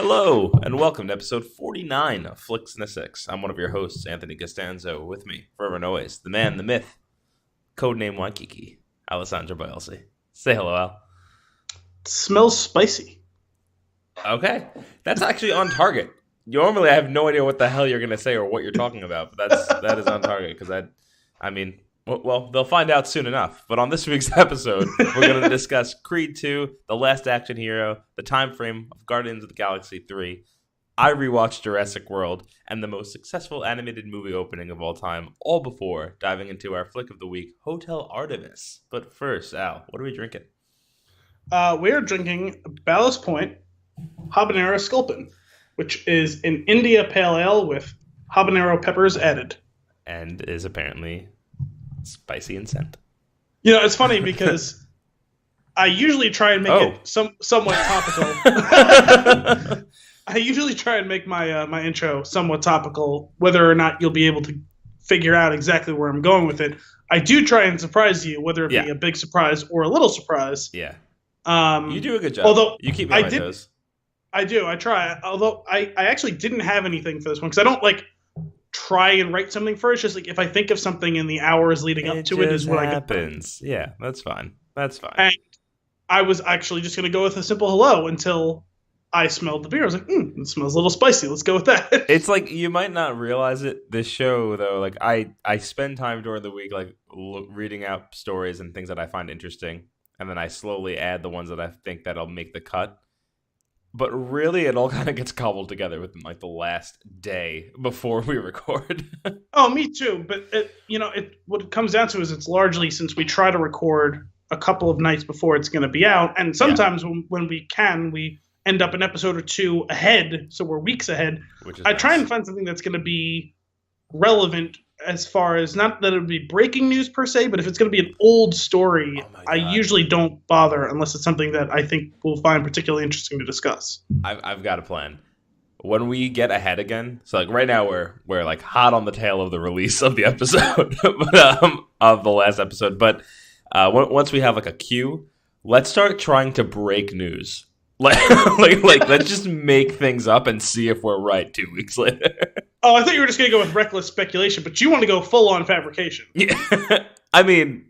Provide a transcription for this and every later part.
Hello, and welcome to episode 49 of Flix and a Six. I'm one of your hosts, Anthony Costanzo. With me, forever and always, the man, the myth, codename Waikiki, Alessandro Bielsi. Say hello, Al. It smells spicy. Okay, that's actually on target. Normally, I have no idea what the hell you're going to say or what you're talking about, but that is on target, because well, they'll find out soon enough. But on this week's episode, we're going to discuss Creed 2, The Last Action Hero, the time frame of Guardians of the Galaxy 3. I rewatched Jurassic World, and the most successful animated movie opening of all time, all before diving into our flick of the week, Hotel Artemis. But first, Al, what are we drinking? We are drinking Ballast Point Habanero Sculpin, which is an India Pale Ale with habanero peppers added. And is apparently spicy and scent. You know, it's funny because I usually try and make it somewhat topical. I usually try and make my my intro somewhat topical, whether or not you'll be able to figure out exactly where I'm going with it. I do try and surprise you, whether it be a big surprise or a little surprise. Yeah. You do a good job. Although you keep me on my toes. I do. I try. Although I actually didn't have anything for this one because I don't try and write something first. Just if I think of something in the hours leading up to it is what happens. Yeah, that's fine. That's fine. And I was actually just going to go with a simple hello until I smelled the beer. I was like, it smells a little spicy. Let's go with that. It's like you might not realize it. This show, though, I spend time during the week reading out stories and things that I find interesting, and then I slowly add the ones that I think that'll make the cut. But really, it all kind of gets cobbled together within the last day before we record. Oh, me too. But what it comes down to is it's largely since we try to record a couple of nights before it's going to be out, and sometimes when we can, we end up an episode or two ahead, so we're weeks ahead. I try and find something that's going to be relevant as far as not that it would be breaking news per se, but if it's going to be an old story, I usually don't bother unless it's something that I think we'll find particularly interesting to discuss. I've got a plan. When we get ahead again, so right now we're hot on the tail of the release of the episode of the last episode, but once we have a queue, let's start trying to break news. Let's just make things up and see if we're right 2 weeks later. Oh, I thought you were just going to go with reckless speculation, but you want to go full-on fabrication. Yeah, I mean,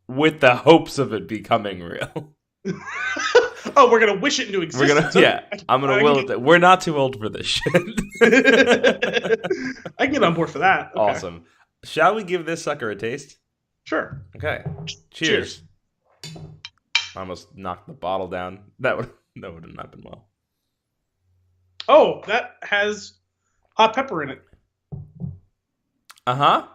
with the hopes of it becoming real. Oh, we're going to wish it into existence. I'm going to will it. We're not too old for this shit. I can get on board for that. Okay. Awesome. Shall we give this sucker a taste? Sure. Okay. Cheers. I almost knocked the bottle down. That would have not been well. Oh, that has hot pepper in it. Uh-huh.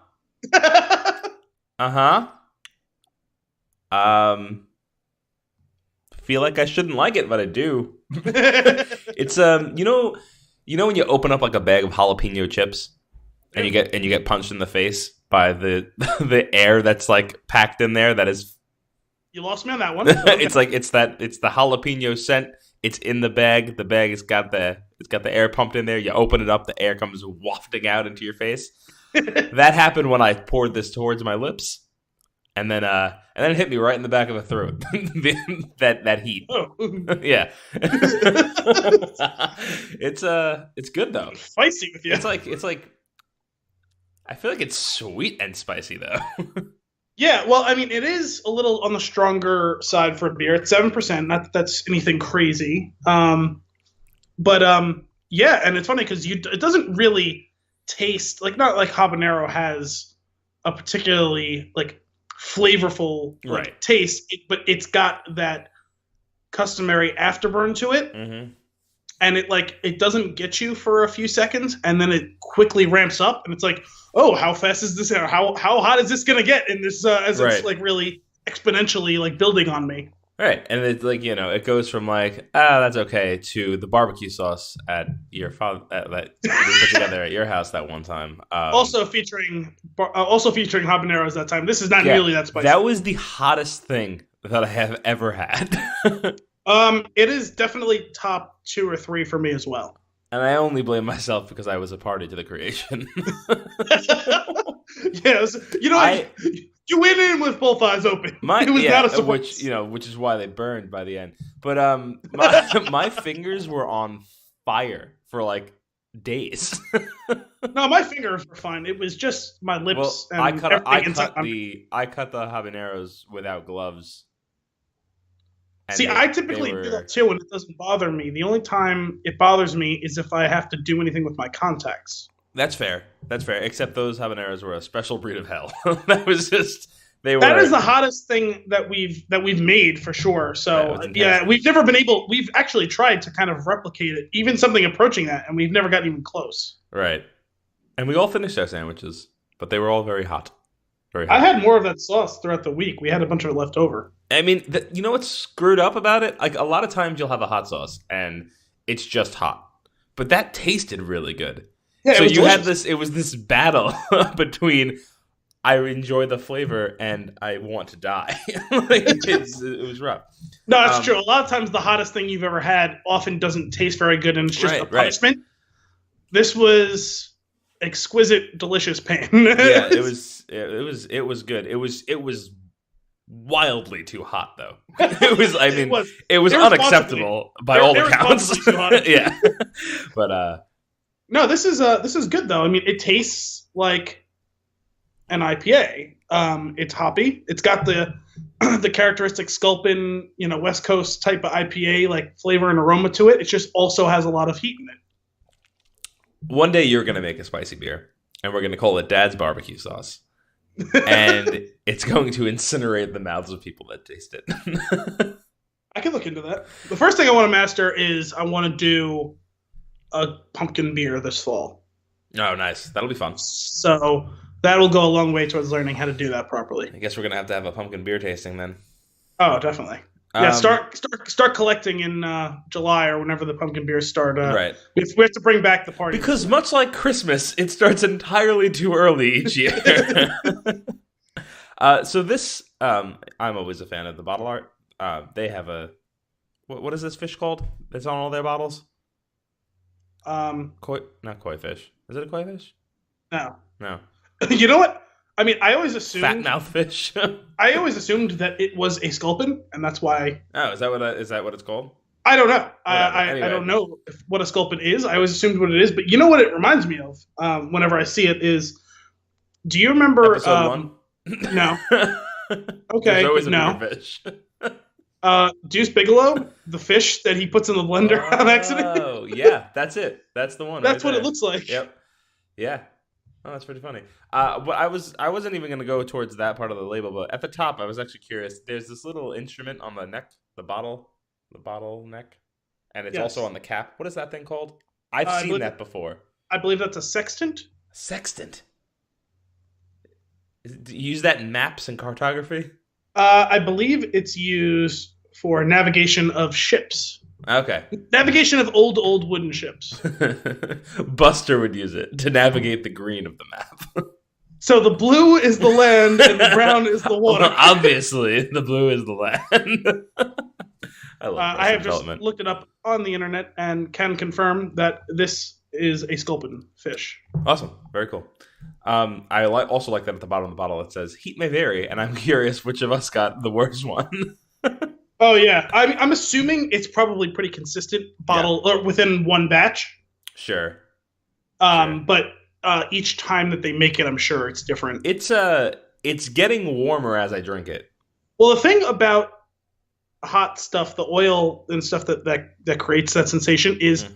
Feel like I shouldn't like it, but I do. It's you know when you open up a bag of jalapeno chips and you get punched in the face by the the air that's packed in there that is. You lost me on that one. Okay. It's the jalapeno scent. It's in the bag. The bag has got the air pumped in there. You open it up, the air comes wafting out into your face. That happened when I poured this towards my lips, and then it hit me right in the back of the throat. that heat. Oh. Yeah. It's good though. Spicy with you. It's like I feel like it's sweet and spicy though. Yeah, well, I mean, it is a little on the stronger side for a beer. It's 7%. Not that that's anything crazy. Yeah, and it's funny because it doesn't really taste not like habanero has a particularly flavorful taste, but it's got that customary afterburn to it. Mm-hmm. And it doesn't get you for a few seconds, and then it quickly ramps up, and it's oh, how fast is this? How hot is this gonna get in this? It's really exponentially building on me. Right, and it's it goes from that's okay to the barbecue sauce at your father that we put together at your house that one time. Also featuring habaneros that time. This is not nearly that spicy. That was the hottest thing that I have ever had. It is definitely top 2 or 3 for me as well. And I only blame myself because I was a party to the creation. Yes, you went in with both eyes open. It was not a surprise. Which is why they burned by the end. But my fingers were on fire for like days. No, my fingers were fine. It was just my lips and everything inside. I cut the habaneros without gloves. See, I typically do that too, and it doesn't bother me. The only time it bothers me is if I have to do anything with my contacts. That's fair. That's fair. Except those habaneros were a special breed of hell. That was just That is the hottest thing that we've made for sure. So yeah, we've never been able. We've actually tried to kind of replicate it, even something approaching that, and we've never gotten even close. Right. And we all finished our sandwiches, but they were all very hot. Very hot. I had more of that sauce throughout the week. We had a bunch of it left over. I mean, you know what's screwed up about it? Like, a lot of times you'll have a hot sauce, and it's just hot. But that tasted really good. Yeah, so you had delicious. it was this battle between I enjoy the flavor and I want to die. Like, it was rough. No, that's true. A lot of times the hottest thing you've ever had often doesn't taste very good, and it's just a punishment. Right. This was exquisite, delicious pain. Yeah, it was good. It was wildly too hot, though. It was. I mean, it was unacceptable by all accounts. Yeah, but no, this is good though. I mean, it tastes like an IPA. It's hoppy. It's got the characteristic Sculpin, West Coast type of IPA like flavor and aroma to it. It just also has a lot of heat in it. One day you're gonna make a spicy beer, and we're gonna call it Dad's barbecue sauce. And it's going to incinerate the mouths of people that taste it. I can look into that. The first thing I want to master is I want to do a pumpkin beer this fall. Oh, nice. That'll be fun. So that'll go a long way towards learning how to do that properly. I guess we're going to have a pumpkin beer tasting then. Oh, definitely. Yeah, start collecting in July or whenever the pumpkin beers start. Right. We have to bring back the party. Because much like Christmas, it starts entirely too early each year. So this, I'm always a fan of the bottle art. They have what is this fish called? That's on all their bottles? Not koi fish. Is it a koi fish? No. You know what? I mean, I always assumed fat mouth fish. I always assumed that it was a sculpin, and that's why. Oh, is that what it's called? I don't know. Anyway. I don't know what a sculpin is. I always assumed what it is, but you know what it reminds me of? Whenever I see it is, do you remember episode 1? No. Okay. There's always a no. bigger fish. Deuce Bigelow, the fish that he puts in the blender on accident. Oh, yeah, that's it. That's the one. That's what it looks like. Yep. Yeah. Oh, that's pretty funny. But I wasn't even going to go towards that part of the label, but at the top, I was actually curious. There's this little instrument on the neck, the bottle neck, and it's also on the cap. What is that thing called? I've seen that before. I believe that's a sextant. Sextant. Do you use that in maps and cartography? I believe it's used for navigation of ships. Okay. Navigation of old wooden ships. Buster would use it to navigate the green of the map. So the blue is the land and the brown is the water. Well, obviously, the blue is the land. I have just looked it up on the internet and can confirm that this is a sculpin fish. Awesome. Very cool. I also like that at the bottom of the bottle it says, heat may vary, and I'm curious which of us got the worst one. Oh, yeah. I'm assuming it's probably pretty consistent bottle or within one batch. Sure. But each time that they make it, I'm sure it's different. It's getting warmer as I drink it. Well, the thing about hot stuff, the oil and stuff that creates that sensation is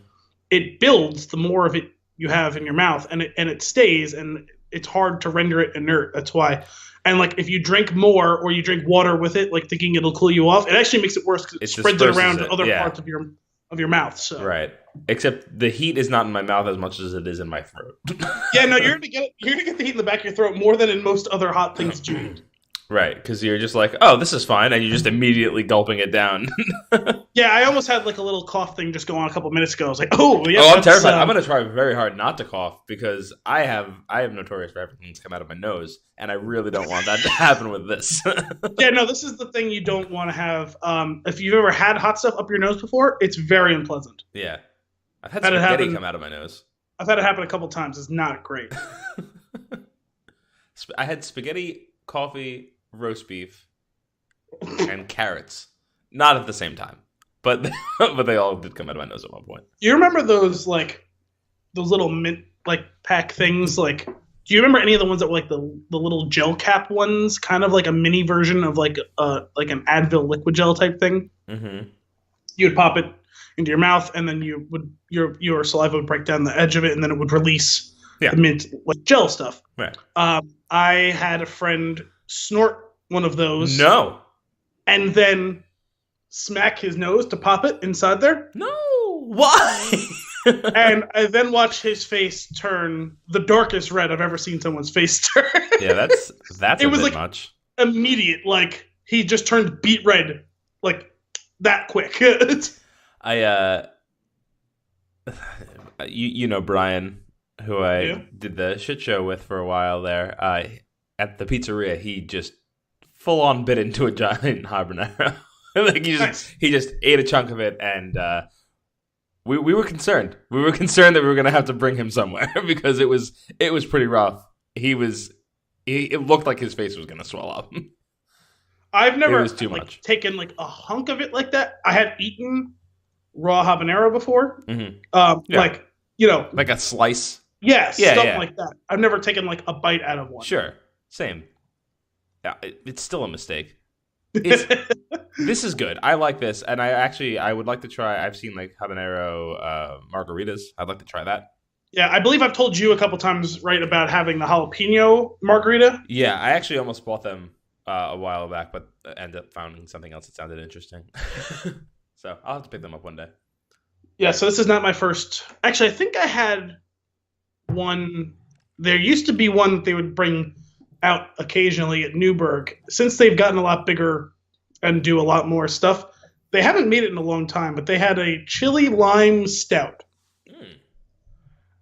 it builds the more of it you have in your mouth, and it stays, and it's hard to render it inert. That's why. And like if you drink more or you drink water with it, like thinking it'll cool you off, it actually makes it worse because it spreads it around to other parts of your mouth. So. Right. Except the heat is not in my mouth as much as it is in my throat. Yeah, no, you're gonna get the heat in the back of your throat more than in most other hot things that you eat. Right, because you're just like, oh, this is fine, and you're just immediately gulping it down. Yeah, I almost had like a little cough thing just go on a couple minutes ago. I was like, oh, yeah. Oh, I'm terrified. I'm going to try very hard not to cough because I have notorious for everything that's come out of my nose, and I really don't want that to happen with this. Yeah, no, this is the thing you don't want to have. If you've ever had hot stuff up your nose before, it's very unpleasant. Yeah. I've had spaghetti come out of my nose. I've had it happen a couple times. It's not great. I had spaghetti, coffee, roast beef, and carrots. Not at the same time. but but they all did come out of my nose at one point. You remember those little mint pack things? Like, do you remember any of the ones that were like the little gel cap ones, kind of like a mini version of like an Advil liquid gel type thing? Mm-hmm. You would pop it into your mouth, and then your saliva would break down the edge of it, and then it would release the mint gel stuff. Right. I had a friend snort one of those. No. And then smack his nose to pop it inside there. No. Why? And I then watched his face turn the darkest red I've ever seen someone's face turn. Yeah, that's it a was bit like much. Immediate, like he just turned beet red, like that quick. You know Brian, who I did the shit show with for a while there. At the pizzeria, he just full on bit into a giant habanero. Like he just ate a chunk of it, and we were concerned. We were concerned that we were going to have to bring him somewhere because it was pretty rough. It looked like his face was going to swell up. I've never taken like a hunk of it like that. I had eaten raw habanero before. Mm-hmm. Like a slice. Stuff like that. I've never taken like a bite out of one. Sure, same. Yeah, it's still a mistake. This is good. I like this, and I would like to try. I've seen like habanero margaritas. I'd like to try that. Yeah, I believe I've told you a couple times, right, about having the jalapeno margarita. Yeah, I actually almost bought them a while back, but ended up finding something else that sounded interesting. So I'll have to pick them up one day. Yeah, so this is not my first. Actually, I think I had one. There used to be one that they would bring out occasionally at Newburgh. Since they've gotten a lot bigger and do a lot more stuff, they haven't made it in a long time, but they had a chili lime stout.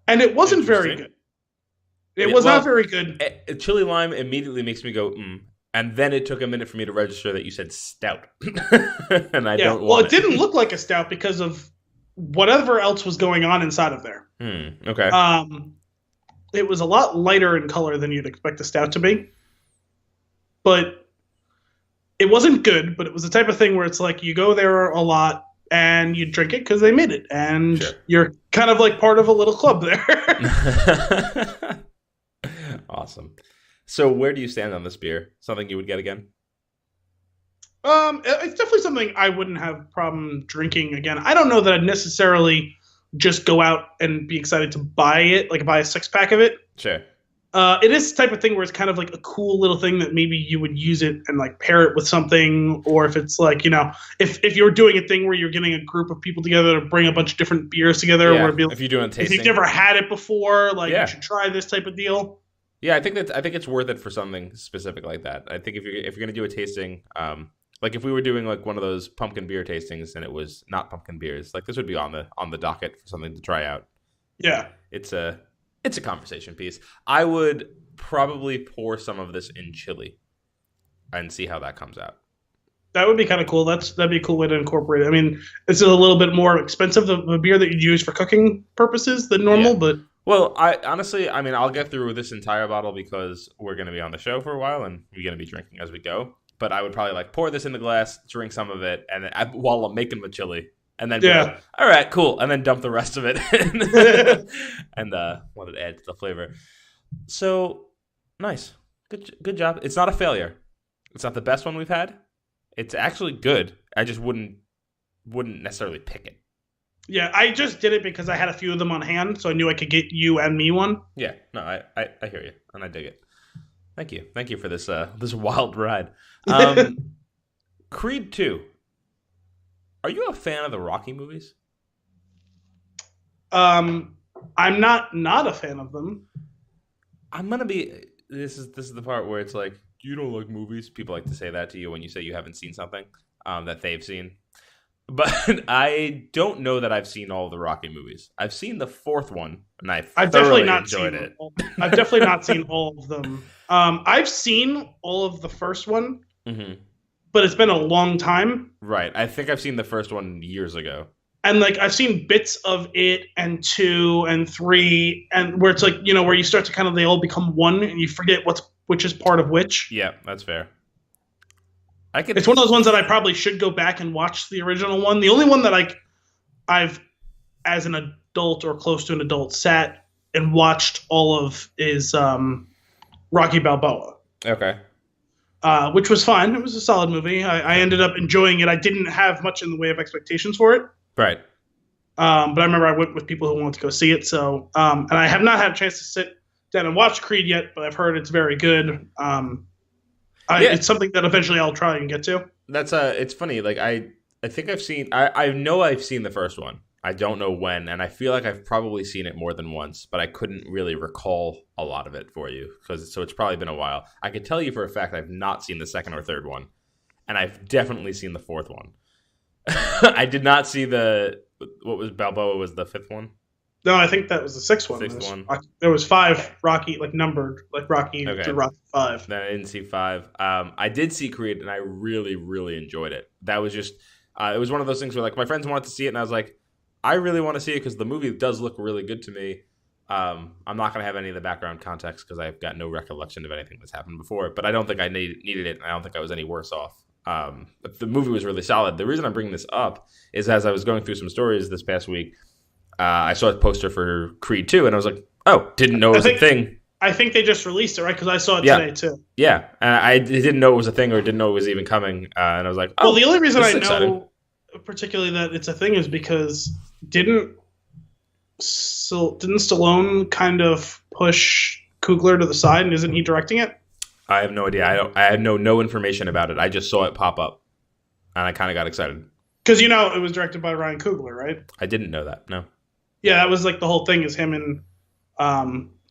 And it wasn't very good. It was not very good. Chili lime immediately makes me go, and then it took a minute for me to register that you said stout. And I don't want it. Well, it didn't look like a stout because of whatever else was going on inside of there. Okay. It was a lot lighter in color than you'd expect a stout to be. But it wasn't good, but it was the type of thing where it's like you go there a lot and you drink it because they made it. And You're kind of like part of a little club there. Awesome. So where do you stand on this beer? Something you would get again? It's definitely something I wouldn't have problem drinking again. I don't know that I'd necessarily just go out and be excited to buy it, like buy a 6-pack of it. Sure. It is the type of thing where it's kind of like a cool little thing that maybe you would use it and like pair it with something, or if it's like, if you're doing a thing where you're getting a group of people together to bring a bunch of different beers together, or if you're doing tasting, if you've never had it before, like you should try this type of deal. Yeah, I think it's worth it for something specific like that. I think if you're gonna do a tasting, like if we were doing like one of those pumpkin beer tastings and it was not pumpkin beers, like this would be on the docket for something to try out. Yeah, it's a conversation piece. I would probably pour some of this in chili and see how that comes out. That would be kind of cool. That'd be a cool way to incorporate it. I mean, it's a little bit more expensive of a beer that you'd use for cooking purposes than normal, but. Well, I'll get through this entire bottle because we're going to be on the show for a while and we're going to be drinking as we go. But I would probably pour this in the glass, drink some of it, and then while I'm making the chili, and then be like, all right, cool, and then dump the rest of it and let it add to the flavor. So nice, good job. It's not a failure. It's not the best one we've had. It's actually good. I just wouldn't necessarily pick it. Yeah, I just did it because I had a few of them on hand, so I knew I could get you and me one. Yeah, no, I hear you, and I dig it. Thank you for this wild ride. Creed 2. Are you a fan of the Rocky movies? I'm not a fan of them. I'm gonna be. This is the part where it's like, you don't like movies. People like to say that to you when you say you haven't seen something that they've seen. But I don't know that I've seen all of the Rocky movies. I've seen the fourth one, and I've definitely not enjoyed it. I've definitely not seen all of them. I've seen all of the first one, but it's been a long time. Right. I think I've seen the first one years ago. And like I've seen bits of it and 2 and 3, and where it's like, where you start to they all become one, and you forget which is part of which. Yeah, that's fair. It's one of those ones that I probably should go back and watch the original one. The only one that I've, as an adult or close to an adult, sat and watched all of is Rocky Balboa. Okay. Which was fine. It was a solid movie. I ended up enjoying it. I didn't have much in the way of expectations for it. Right. But I remember I went with people who wanted to go see it. So, and I have not had a chance to sit down and watch Creed yet, but I've heard it's very good. It's something that eventually I'll try and get to. That's it's funny. Like I think I've seen. I know I've seen the first one. I don't know when, and I feel like I've probably seen it more than once, but I couldn't really recall a lot of it for you so it's probably been a while. I could tell you for a fact I've not seen the second or third one, and I've definitely seen the fourth one. I did not see what was Balboa was the fifth one. No, I think that was the sixth one. There was 5 Rocky, numbered, like Rocky to Rocky 5. Then I didn't see 5. I did see Creed, and I really, really enjoyed it. That was just, it was one of those things where, like, my friends wanted to see it, and I was like, I really want to see it because the movie does look really good to me. I'm not going to have any of the background context because I've got no recollection of anything that's happened before, but I don't think I needed it, and I don't think I was any worse off. But the movie was really solid. The reason I'm bringing this up is as I was going through some stories this past week, I saw a poster for Creed 2, and I was like, oh, didn't know it was a thing. I think they just released it, right? Because I saw it today, too. Yeah, and I didn't know it was a thing or didn't know it was even coming, and I was like, oh, well, the only reason I know exciting. Particularly that it's a thing is because didn't Stallone kind of push Coogler to the side, and isn't he directing it? I have no idea. I had no information about it. I just saw it pop up, and I kind of got excited. Because it was directed by Ryan Coogler, right? I didn't know that. No. Yeah, that was like the whole thing. Is him and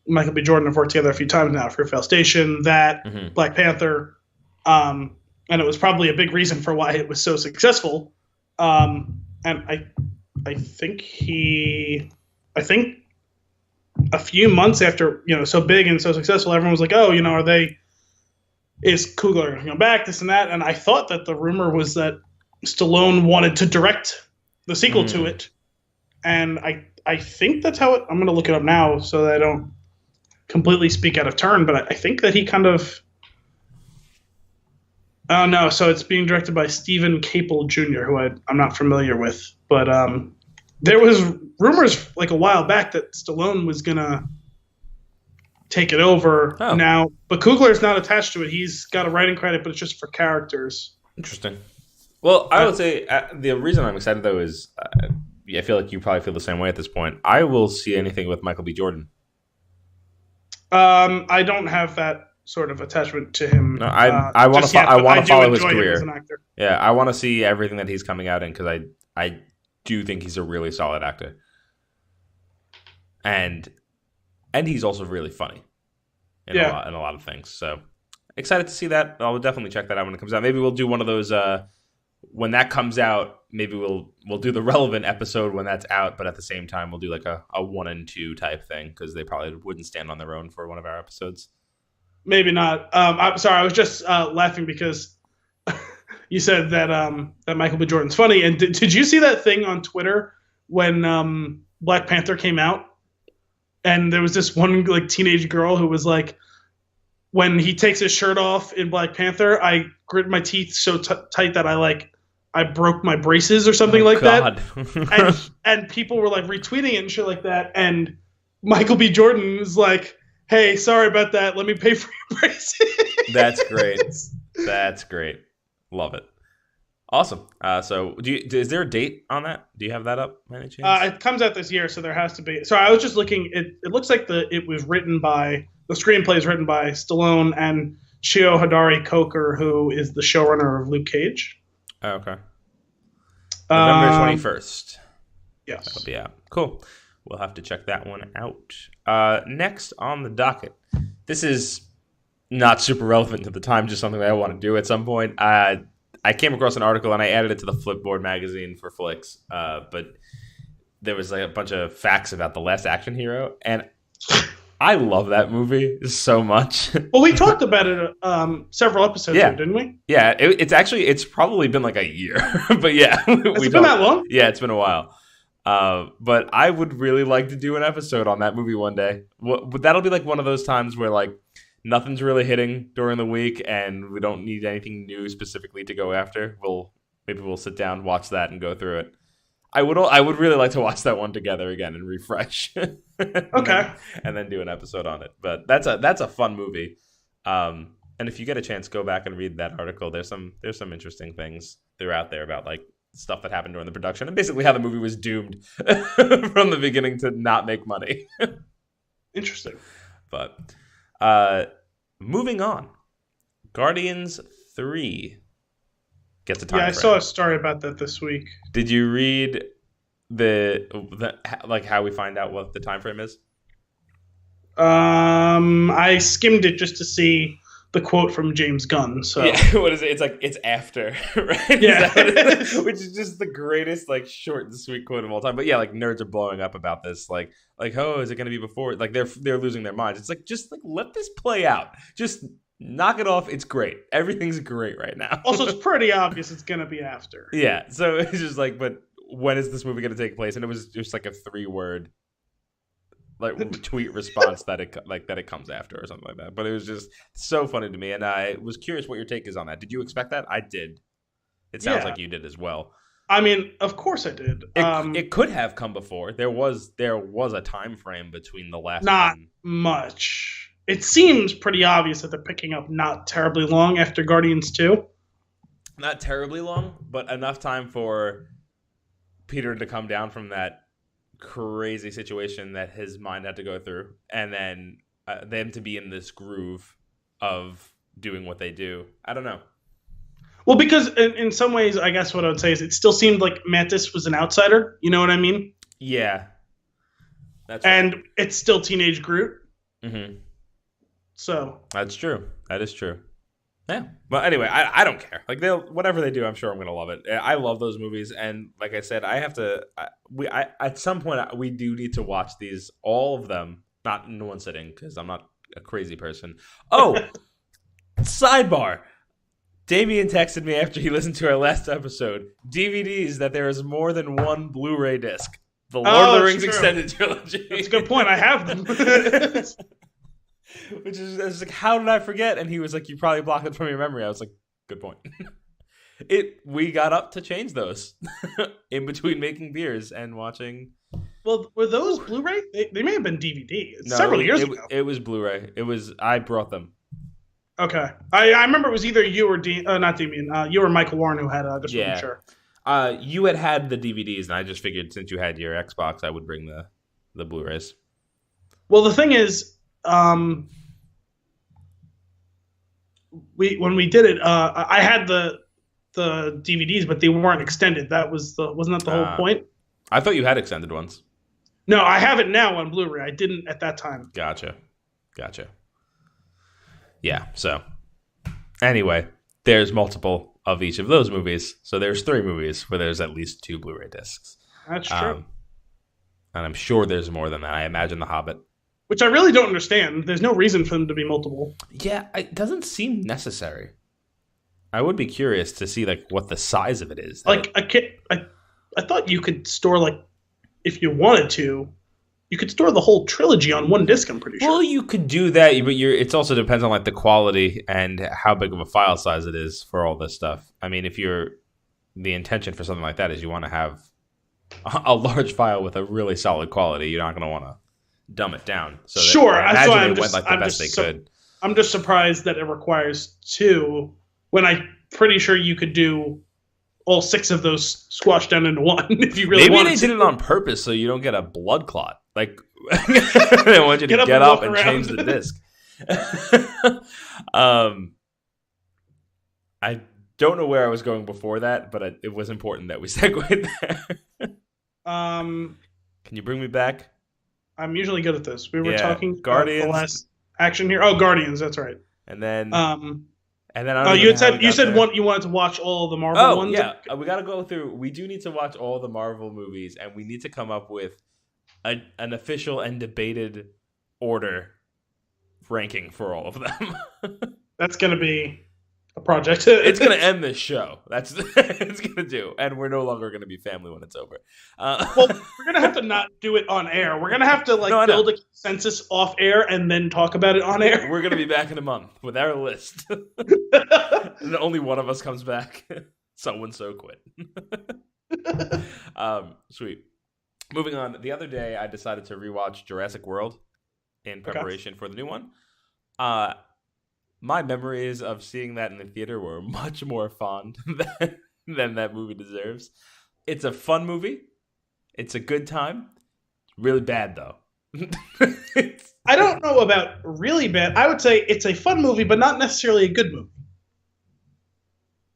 Michael B. Jordan have worked together a few times now. Fruitvale Station, Black Panther, and it was probably a big reason for why it was so successful. And I think a few months after so big and so successful, everyone was like, oh, is Coogler going to come back, this and that? And I thought that the rumor was that Stallone wanted to direct the sequel to it, and I think that's how it. I'm going to look it up now so that I don't completely speak out of turn, but I think that he kind of. Oh no! So it's being directed by Stephen Capel Jr., who I'm not familiar with, but there was rumors like a while back that Stallone was gonna take it over now, but Coogler's not attached to it. He's got a writing credit, but it's just for characters. Interesting. Well, I would say the reason I'm excited though is I feel like you probably feel the same way at this point. I will see anything with Michael B. Jordan. I don't have that sort of attachment to him. No, I want to follow his career. As an actor. Yeah, I want to see everything that he's coming out in because I do think he's a really solid actor, and he's also really funny in a lot of things. So excited to see that. I'll definitely check that out when it comes out. Maybe we'll do one of those when that comes out. Maybe we'll do the relevant episode when that's out, but at the same time we'll do like a 1 and 2 type thing because they probably wouldn't stand on their own for one of our episodes. Maybe not. I'm sorry. I was just laughing because you said that that Michael B. Jordan's funny. And did you see that thing on Twitter when Black Panther came out? And there was this one like teenage girl who was like, when he takes his shirt off in Black Panther, I grit my teeth so tight that I broke my braces or something that. And people were like retweeting it and shit like that. And Michael B. Jordan was like, hey, sorry about that. Let me pay for your braces. That's great. That's great. Love it. Awesome. So is there a date on that? Do you have that up by any chance? It comes out this year, so there has to be. So I was just looking. It looks like it was written by, the screenplay is written by Stallone and Cheo Hodari Coker, who is the showrunner of Luke Cage. Oh, okay. November 21st. Yes. That'll be out. Cool. We'll have to check that one out. Next on the docket. This is not super relevant to the time, just something that I want to do at some point. I came across an article and I added it to the Flipboard magazine for Flix, but there was like a bunch of facts about The Last Action Hero, and I love that movie so much. Well, we talked about it several episodes ago, didn't we? Yeah, it's probably been like a year, but yeah. It's been that long? Yeah, it's been a while. But I would really like to do an episode on that movie one day. But that'll be like one of those times where like nothing's really hitting during the week, and we don't need anything new specifically to go after, maybe we'll sit down, watch that, and go through it. I would really like to watch that one together again and refresh. Okay. And then do an episode on it. But that's a fun movie. And if you get a chance, go back and read that article. There's some interesting things throughout there about like stuff that happened during the production and basically how the movie was doomed from the beginning to not make money. Interesting. But moving on, Guardians 3 gets a time frame. I saw a story about that this week. Did you read the like how we find out what the time frame is? I skimmed it just to see the quote from James Gunn. So yeah, what is it? It's like it's after, right? Yeah, which is just the greatest like short and sweet quote of all time. But yeah, like nerds are blowing up about this. Like oh, is it going to be before? Like they're losing their minds. It's like just like let this play out. Just knock it off. It's great. Everything's great right now. Also, it's pretty obvious it's going to be after. Yeah. So it's just like, but when is this movie going to take place? And it was just like a 3-word like tweet response that it comes after or something like that. But it was just so funny to me, and I was curious what your take is on that. Did you expect that? I did. It sounds like you did as well. I mean, of course I did. It could have come before. There was a time frame between the last not one. much. It seems pretty obvious that they're picking up not terribly long after Guardians 2. Not terribly long, but enough time for Peter to come down from that crazy situation that his mind had to go through, and then them to be in this groove of doing what they do. I don't know. Well, because in some ways, I guess what I would say is it still seemed like Mantis was an outsider. You know what I mean? Yeah. That's right. And it's still teenage Groot. Mm-hmm. So. That's true. That is true. Yeah. Well, anyway, I don't care. Like whatever they do, I'm sure I'm gonna love it. I love those movies, and like I said, I have to. At some point we do need to watch these, all of them, not in one sitting, because I'm not a crazy person. Oh, sidebar. Damien texted me after he listened to our last episode. DVDs that there is more than one Blu-ray disc. The Lord of the Rings extended trilogy. That's a good point. I have them. Which is, I was like, how did I forget? And he was like, you probably blocked it from your memory. I was like, good point. We got up to change those in between making beers and watching. Well, were those Blu-ray? They may have been DVD. Several years ago. It was Blu-ray. I brought them. Okay. I remember it was either you or not Damien. You or Michael Warren who had just wasn't sure. You had the DVDs, and I just figured since you had your Xbox, I would bring the Blu-rays. Well, the thing is, when we did it, I had the DVDs, but they weren't extended. Wasn't that the whole point? I thought you had extended ones. No, I have it now on Blu-ray. I didn't at that time. Gotcha. Yeah. So anyway, there's multiple of each of those movies. So there's 3 movies where there's at least 2 Blu-ray discs. That's true. And I'm sure there's more than that. I imagine The Hobbit. Which I really don't understand. There's no reason for them to be multiple. Yeah, it doesn't seem necessary. I would be curious to see like what the size of it is. Like I thought you could store, like, if you wanted to, you could store the whole trilogy on one disc, I'm pretty sure. Well, you could do that, but it also depends on like the quality and how big of a file size it is for all this stuff. I mean, if the intention for something like that is you want to have a large file with a really solid quality, you're not going to want to dumb it down. So sure, that's why I'm just, went like the best they could. I'm just surprised that it requires 2 when I'm pretty sure you could do all 6 of those squashed down into one if you really wanted to. Maybe they did it on purpose so you don't get a blood clot. Like they want you to get up and change the disc. I don't know where I was going before that, but it was important that we segued there. Can you bring me back? I'm usually good at this. We were talking Guardians. About the last action here. Oh, Guardians, that's right. And then you said you wanted to watch all the Marvel ones. Oh yeah, we got to go through. We do need to watch all the Marvel movies, and we need to come up with an official and debated order ranking for all of them. That's gonna be a project. It's gonna end this show. That's it's gonna do, and we're no longer gonna be family when it's over. Well, we're gonna have to not do it on air. We're gonna have to build a consensus off air and then talk about it on air. We're gonna be back in a month with our list, and only one of us comes back. So and so quit. Sweet. Moving on. The other day, I decided to rewatch Jurassic World in preparation for the new one. My memories of seeing that in the theater were much more fond than that movie deserves. It's a fun movie. It's a good time. Really bad, though. I don't know about really bad. I would say it's a fun movie, but not necessarily a good movie.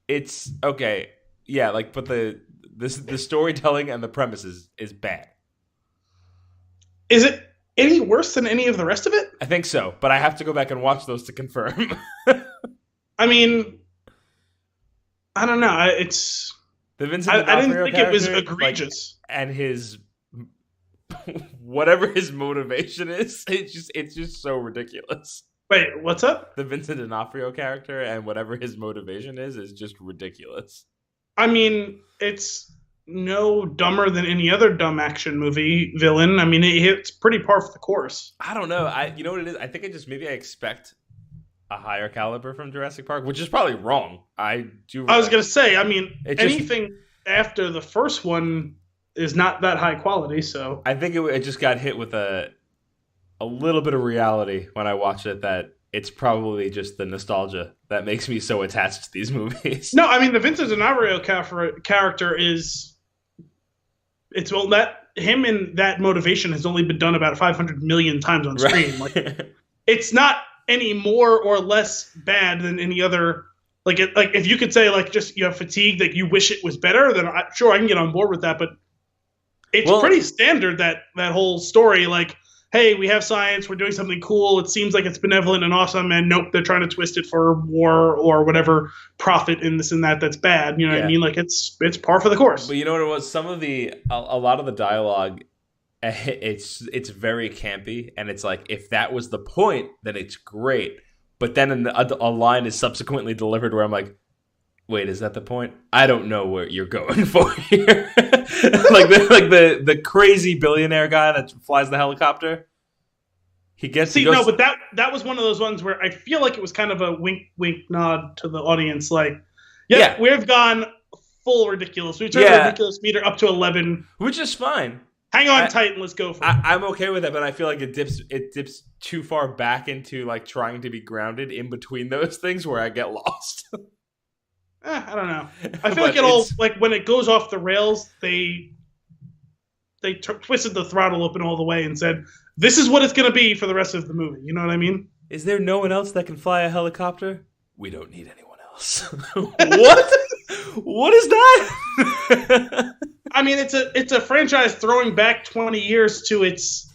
It's okay. Yeah, but the storytelling and the premise is bad. Is it any worse than any of the rest of it? I think so, but I have to go back and watch those to confirm. I mean, I don't know. It's the Vincent I didn't think character, it was egregious, and his whatever his motivation is, it's just so ridiculous. Wait, what's up? The Vincent D'Onofrio character and whatever his motivation is just ridiculous. I mean, it's no dumber than any other dumb action movie villain. I mean, it's pretty par for the course. I don't know. You know what it is? I think maybe I expect a higher caliber from Jurassic Park, which is probably wrong. I was gonna say, I mean, anything after the first one is not that high quality. So I think it just got hit with a little bit of reality when I watched it that it's probably just the nostalgia that makes me so attached to these movies. No, I mean, the Vincent D'Onofrio character is... him and that motivation has only been done about 500 million times on screen. Right. It's not any more or less bad than any other... if you could say, just you have fatigue, that you wish it was better, then I can get on board with that, but it's pretty standard, that whole story, hey, we have science, we're doing something cool, it seems like it's benevolent and awesome, and nope, they're trying to twist it for war or whatever profit and this and that's bad. You know what I mean? It's par for the course. But you know what it was? Some of a lot of the dialogue, it's very campy, and it's if that was the point, then it's great. But then a line is subsequently delivered where I'm like, wait, is that the point? I don't know where you're going for here. the crazy billionaire guy that flies the helicopter. But that was one of those ones where I feel like it was kind of a wink, wink, nod to the audience. We've gone full ridiculous. We turned the ridiculous meter up to 11, which is fine. Hang on tight and let's go for it. I'm okay with it, but I feel like it dips too far back into trying to be grounded in between those things where I get lost. I don't know. I feel like it all when it goes off the rails, they twisted the throttle open all the way and said, "This is what it's going to be for the rest of the movie." You know what I mean? Is there no one else that can fly a helicopter? We don't need anyone else. What? What is that? I mean, it's a franchise throwing back 20 years to its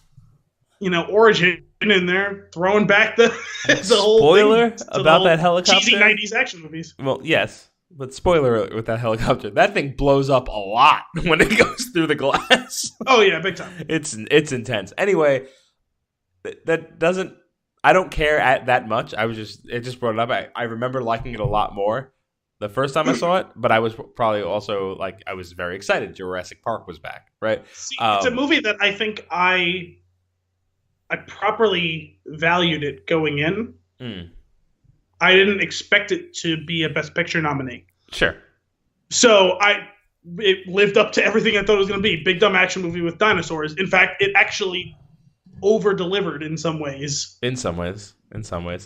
origin, and they're throwing back the whole spoiler about that helicopter. Cheesy 90s action movies. Well, yes. But spoiler alert with that helicopter, that thing blows up a lot when it goes through the glass. Oh yeah, big time. It's intense. Anyway, that doesn't. I don't care that much. It just brought it up. I remember liking it a lot more the first time I saw it, but I was probably also I was very excited. Jurassic Park was back, right? See, it's a movie that I think I properly valued it going in. I didn't expect it to be a Best Picture nominee. Sure. So it lived up to everything I thought it was going to be. Big dumb action movie with dinosaurs. In fact, it actually over-delivered in some ways. In some ways.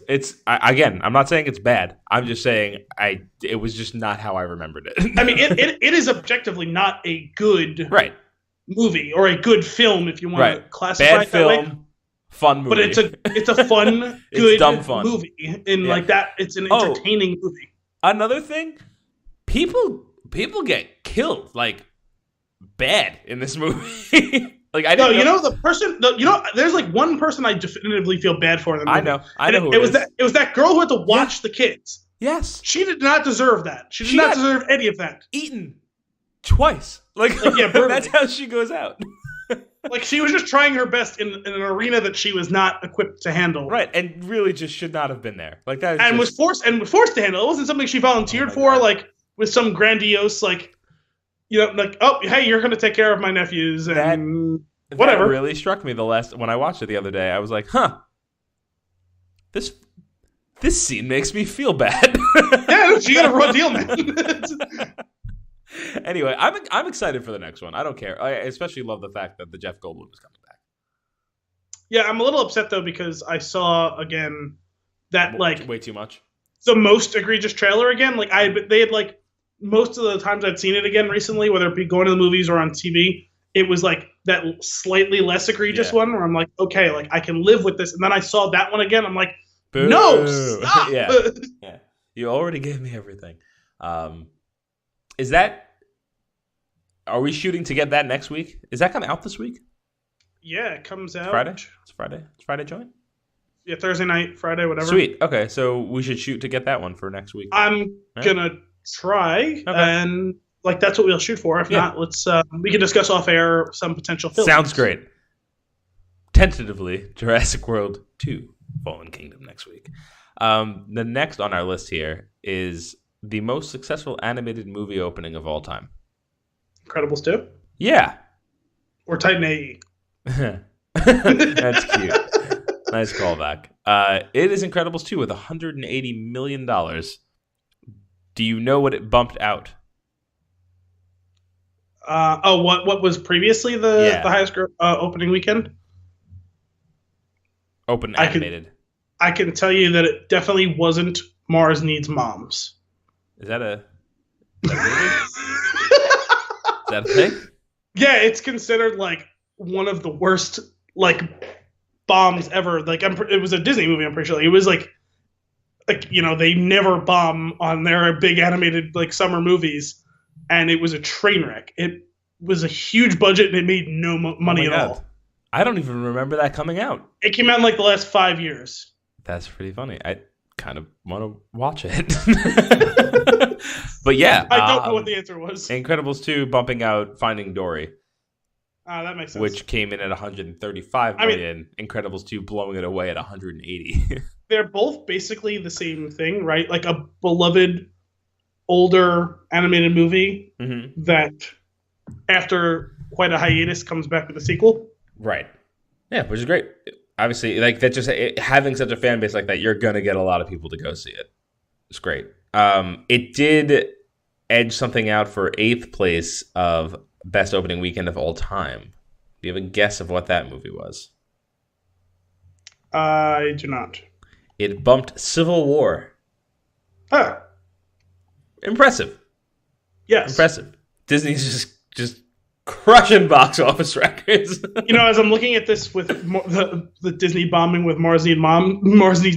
It's again, I'm not saying it's bad. I'm just saying it was just not how I remembered it. I mean, it is objectively not a good movie or a good film, if you want to classify it that way. Fun movie. But it's a fun, good dumb fun movie. And that, it's an entertaining movie. Another thing, people get killed bad in this movie. I didn't there's one person I definitively feel bad for in the movie. I know who it was. It was that girl who had to watch the kids. Yes. She did not deserve that. She did not deserve any of that. Eaten twice. Brutally. That's how she goes out. Like, she was just trying her best in an arena that she was not equipped to handle. Right, and really just should not have been there. Like that, And was forced to handle. It wasn't something she volunteered for, God. like with some grandiose, like, like, oh, hey, you're going to take care of my nephews and whatever. That really struck me when I watched it the other day. I was like, huh, this scene makes me feel bad. Yeah, she got a raw deal, man. Anyway, I'm excited for the next one. I don't care. I especially love the fact that the Jeff Goldblum is coming back. Yeah, I'm a little upset though because I saw again that like way too much. The most egregious trailer again. Like they had like most of the times I'd seen it again recently, whether it be going to the movies or on TV, it was like that slightly less egregious one where I'm like, okay, like I can live with this. And then I saw that one again. I'm like, boo. No, stop. Yeah. You already gave me everything. Are we shooting to get that next week? Is that coming out this week? Yeah, it comes out Friday. It's Friday. It's Friday joint. Yeah, Thursday night, Friday, whatever. Sweet. Okay, so we should shoot to get that one for next week. I'm gonna try, and like that's what we'll shoot for. If not, let's we can discuss off air some potential films. Sounds great. Tentatively, Jurassic World 2: Fallen Kingdom next week. The next on our list here is the most successful animated movie opening of all time. Incredibles 2? Yeah. Or Titan AE. That's cute. Nice callback. It is Incredibles 2 with $180 million. Do you know what it bumped out? What was previously the highest opening weekend? Open animated. I can tell you that it definitely wasn't Mars Needs Moms. Is that a movie? Is that a thing? Yeah, it's considered like one of the worst like bombs ever. Like it was a Disney movie. I'm pretty sure. Like, it was like they never bomb on their big animated like summer movies, and it was a train wreck. It was a huge budget and it made no money at all. I don't even remember that coming out. It came out in like the last 5 years. That's pretty funny. I kind of want to watch it. But yeah. I don't know what the answer was. Incredibles 2 bumping out Finding Dory. That makes sense. Which came in at 135 million. Incredibles 2 blowing it away at 180. They're both basically the same thing, right? Like a beloved older animated movie that after quite a hiatus comes back with a sequel. Right. Yeah, which is great. Obviously, like that, having such a fan base like that, you're gonna get a lot of people to go see it. It's great. It did edge something out for 8th place of best opening weekend of all time. Do you have a guess of what that movie was? I do not. It bumped Civil War. Oh. Impressive. Yes. Impressive. Disney's just crushing box office records. As I'm looking at this with the Disney bombing with Mars Needs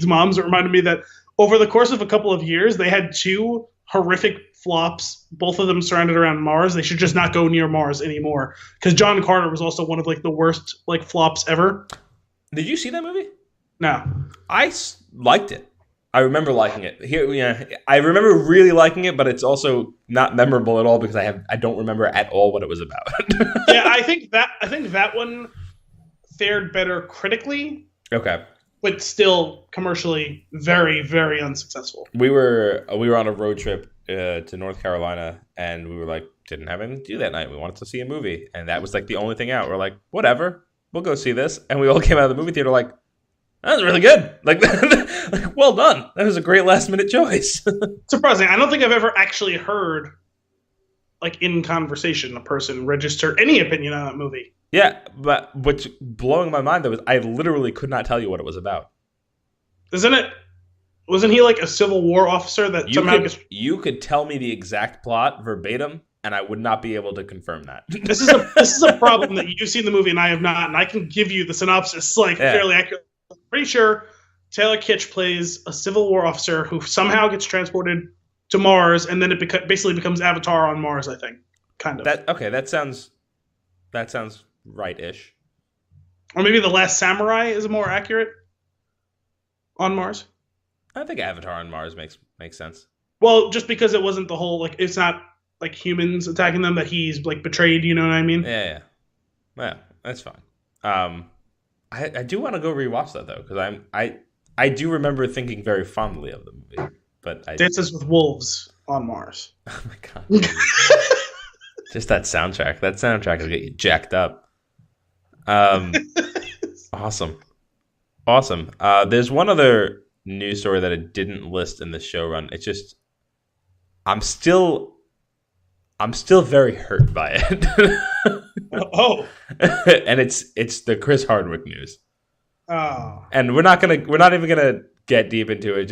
Moms, it reminded me that over the course of a couple of years, they had 2 horrific flops, both of them surrounded around Mars. They should just not go near Mars anymore. Because John Carter was also one of like the worst like flops ever. Did you see that movie? No. I liked it. I remember liking it. I remember really liking it, but it's also not memorable at all because I don't remember at all what it was about. Yeah, I think that one fared better critically. Okay. But still commercially very, very unsuccessful. We were on a road trip to North Carolina, and we were like, didn't have anything to do that night. We wanted to see a movie, and that was like the only thing out. We're like, whatever, we'll go see this. And we all came out of the movie theater like, that was really good. Like, well done. That was a great last minute choice. Surprising. I don't think I've ever actually heard, like in conversation, a person register any opinion on that movie. Yeah, but what's blowing my mind though is I literally could not tell you what it was about. Wasn't he like a Civil War officer that you could tell me the exact plot verbatim, and I would not be able to confirm that. This is a problem that you've seen the movie and I have not, and I can give you the synopsis fairly accurate. I'm pretty sure Taylor Kitsch plays a Civil War officer who somehow gets transported to Mars, and then it basically becomes Avatar on Mars. I think, kind of. That sounds right-ish. Or maybe The Last Samurai is more accurate on Mars. I think Avatar on Mars makes sense. Well, just because it wasn't the whole it's not like humans attacking them that he's like betrayed. You know what I mean? Yeah. Well, That's fine. I do want to go rewatch that though, because I do remember thinking very fondly of the movie, but Dances with Wolves on Mars. Oh my god! Just that soundtrack. That soundtrack will get you jacked up. Awesome. There's one other news story that I didn't list in the show run. It's just I'm still very hurt by it. Oh. And it's the Chris Hardwick news. Oh. And we're not even gonna get deep into it.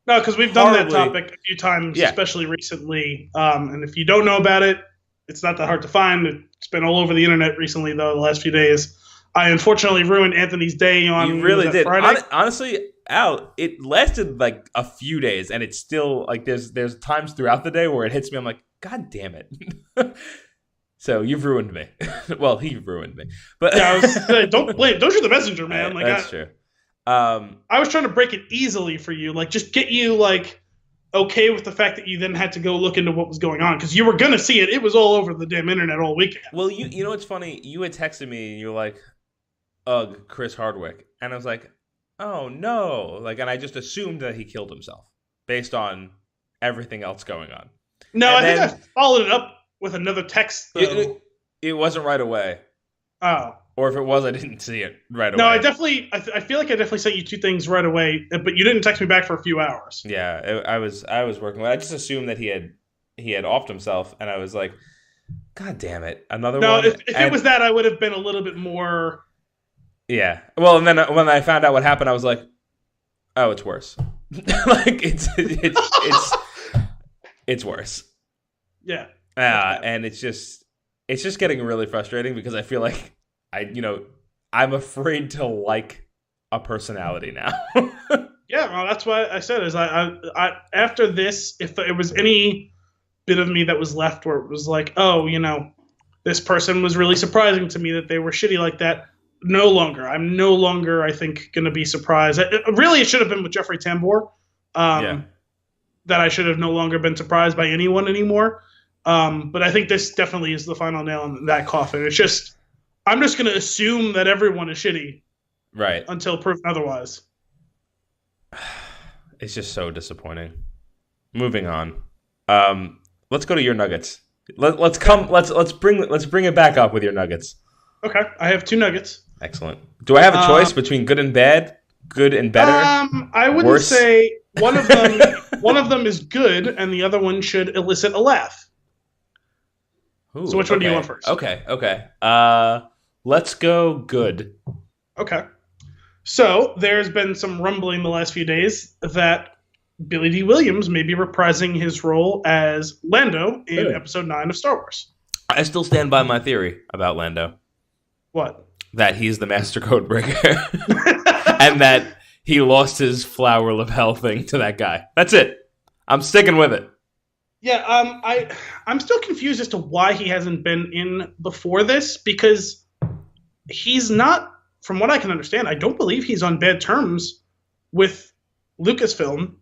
No, because we've done that topic a few times, especially recently. And if you don't know about it, it's not that hard to find. It's been all over the internet recently, though, the last few days. I unfortunately ruined Anthony's day on You really did. Friday. Honestly, Al, it lasted like a few days, and it's still like there's times throughout the day where it hits me. I'm like, God damn it. So you've ruined me. Well, he ruined me. But yeah, don't shoot the messenger, man. Like, that's true. I was trying to break it easily for you, like just get you like okay with the fact that you then had to go look into what was going on because you were gonna see it. It was all over the damn internet all weekend. Well, you know what's funny? You had texted me and you were like, "Ugh, Chris Hardwick," and I was like, "Oh no!" Like, and I just assumed that he killed himself based on everything else going on. No, I think I followed it up with another text. Though. It wasn't right away. Oh. Or if it was, I didn't see it right away. No, I feel like I definitely sent you two things right away, but you didn't text me back for a few hours. Yeah, I was working with. I just assumed that he had offed himself, and I was like, God damn it, another one. No, if it was that, I would have been a little bit more. Yeah. Well, and then when I found out what happened, I was like, oh, it's worse. Like it's worse. Yeah. And it's just getting really frustrating because I feel like I'm afraid to like a personality now. Yeah, well, that's why I said is I after this, if it was any bit of me that was left where it was like, oh, this person was really surprising to me that they were shitty like that. No longer. I'm no longer, I think, going to be surprised. It should have been with Jeffrey Tambor. That I should have no longer been surprised by anyone anymore. But I think this definitely is the final nail in that coffin. It's just, I'm just going to assume that everyone is shitty. Right. Until proven otherwise. It's just so disappointing. Moving on. Let's go to your Nuggets. Let's bring it back up with your Nuggets. Okay. I have 2 Nuggets. Excellent. Do I have a choice between good and bad? Good and better? I wouldn't worse? Say one of them is good and the other one should elicit a laugh. Ooh, so which one do you want first? Okay. Let's go good. Okay. So there's been some rumbling the last few days that Billy D. Williams may be reprising his role as Lando in Episode 9 of Star Wars. I still stand by my theory about Lando. What? That he's the master code breaker. And that he lost his flower lapel thing to that guy. That's it. I'm sticking with it. Yeah, I'm still confused as to why he hasn't been in before this, because he's not, from what I can understand, I don't believe he's on bad terms with Lucasfilm.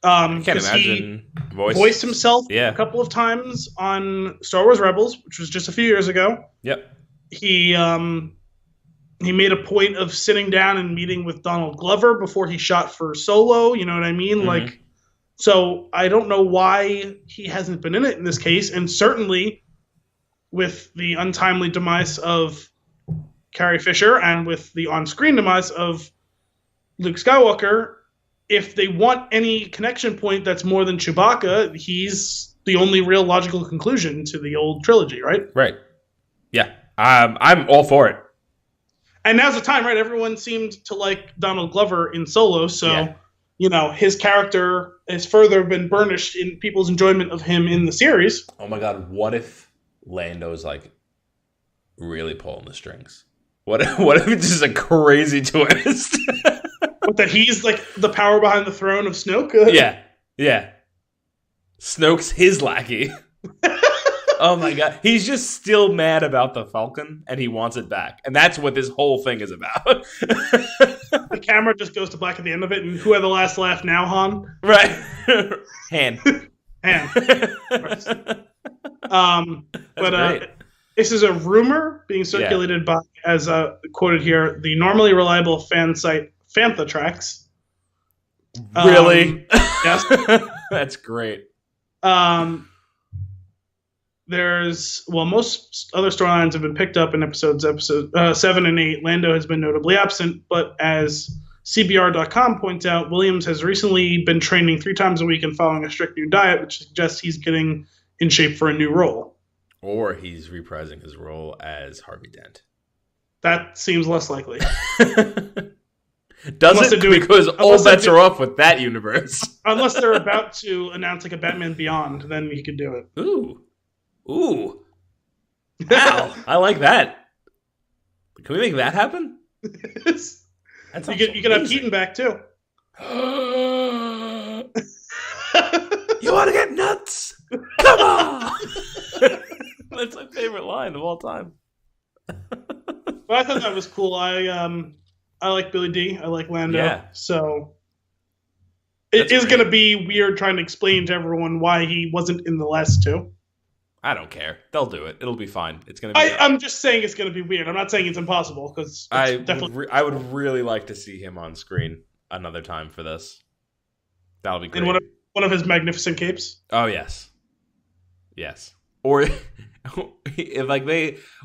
I can't imagine. He voiced himself a couple of times on Star Wars Rebels, which was just a few years ago. Yep. He made a point of sitting down and meeting with Donald Glover before he shot for Solo. You know what I mean? Mm-hmm. So I don't know why he hasn't been in it in this case. And certainly with the untimely demise of Carrie Fisher and with the on-screen demise of Luke Skywalker, if they want any connection point that's more than Chewbacca, he's the only real logical conclusion to the old trilogy, right? Right. Yeah. I'm all for it. And now's the time, right? Everyone seemed to like Donald Glover in Solo, so his character has further been burnished in people's enjoyment of him in the series. Oh my God, what if Lando's really pulling the strings? What if it's just a crazy twist? But that he's the power behind the throne of Snoke? Yeah. Snoke's his lackey. Oh my God. He's just still mad about the Falcon and he wants it back. And that's what this whole thing is about. The camera just goes to black at the end of it and who had the last laugh now, Han? Right. Han. Han. Right. That's great. This is a rumor being circulated by, as quoted here, the normally reliable fan site Fantha Tracks. Really? Yes. That's great. Most other storylines have been picked up in episode 7 and 8. Lando has been notably absent, but as CBR.com points out, Williams has recently been training 3 times a week and following a strict new diet, which suggests he's getting in shape for a new role. Or he's reprising his role as Harvey Dent. That seems less likely. Does it? Because all bets are off with that universe. Unless they're about to announce like a Batman Beyond, then he could do it. Ooh. Wow. I like that. Can we make that happen? You could have Keaton back too. You want to get nuts? Come on! That's my favorite line of all time. But I thought that was cool. I like Billy D. I like Lando. Yeah. So it is going to be weird trying to explain to everyone why he wasn't in the last 2. I don't care. They'll do it. It'll be fine. It's going to be. I'm just saying it's going to be weird. I'm not saying it's impossible because I would really like to see him on screen another time for this. That'll be great. In one of his magnificent capes. Oh yes. Or if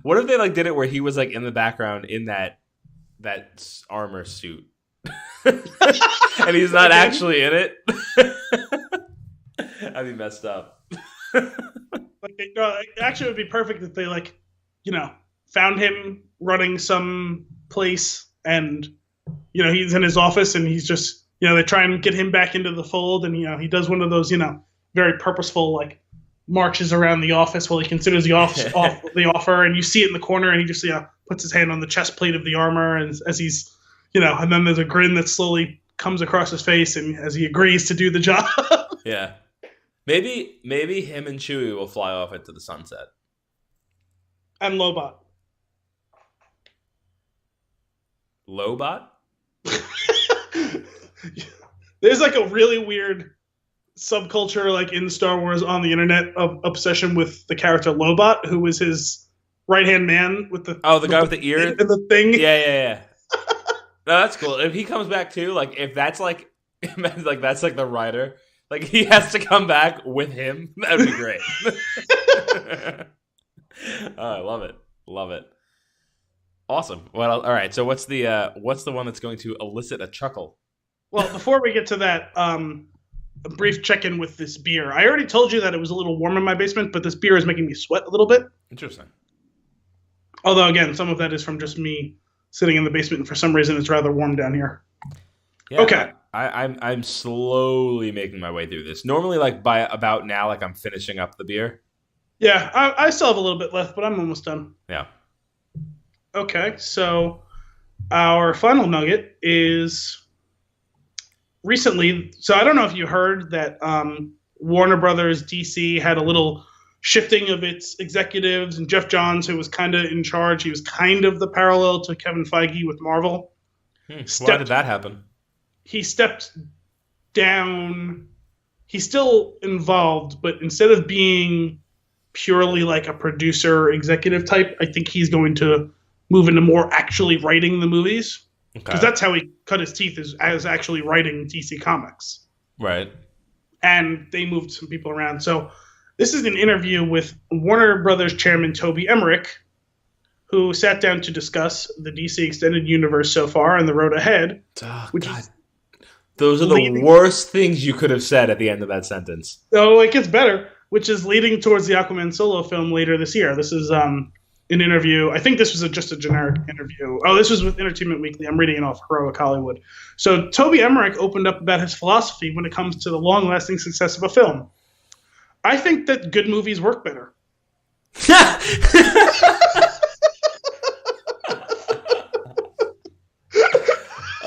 what if they did it where he was in the background in that armor suit, and he's not actually in it. That'd be messed up. Actually, it would be perfect if they found him running some place, and he's in his office, and he's just they try and get him back into the fold, and he does one of those very purposeful marches around the office while he considers the offer, and you see it in the corner, and he just puts his hand on the chest plate of the armor, and as he's and then there's a grin that slowly comes across his face, and as he agrees to do the job. Yeah. Maybe him and Chewie will fly off into the sunset. And Lobot. Lobot? There's a really weird subculture in Star Wars on the internet of obsession with the character Lobot, who was his right-hand man with the guy with the ear and the thing. Yeah. No, that's cool. If he comes back too, if that's that's the writer. He has to come back with him. That would be great. Oh, I love it. Awesome. Well, all right. So what's the one that's going to elicit a chuckle? Well, before we get to that, a brief check-in with this beer. I already told you that it was a little warm in my basement, but this beer is making me sweat a little bit. Interesting. Although, again, some of that is from just me sitting in the basement, and for some reason it's rather warm down here. Yeah, okay. I'm slowly making my way through this. Normally, by about now, I'm finishing up the beer. Yeah, I still have a little bit left, but I'm almost done. Yeah. Okay, so our final nugget is recently. So I don't know if you heard that Warner Brothers DC had a little shifting of its executives, and Jeff Johns, who was kind of in charge, he was kind of the parallel to Kevin Feige with Marvel. Why did that happen? He stepped down. He's still involved, but instead of being purely a producer executive type, I think he's going to move into more actually writing the movies. Because that's how he cut his teeth, as actually writing DC Comics. Right. And they moved some people around. So this is an interview with Warner Brothers chairman Toby Emmerich, who sat down to discuss the DC Extended Universe so far and the road ahead. Oh, God. Those are the worst things you could have said at the end of that sentence. Oh, it gets better, which is leading towards the Aquaman solo film later this year. This is an interview. I think this was just a generic interview. Oh, this was with Entertainment Weekly. I'm reading it off Heroic Hollywood. So Toby Emmerich opened up about his philosophy when it comes to the long-lasting success of a film. I think that good movies work better.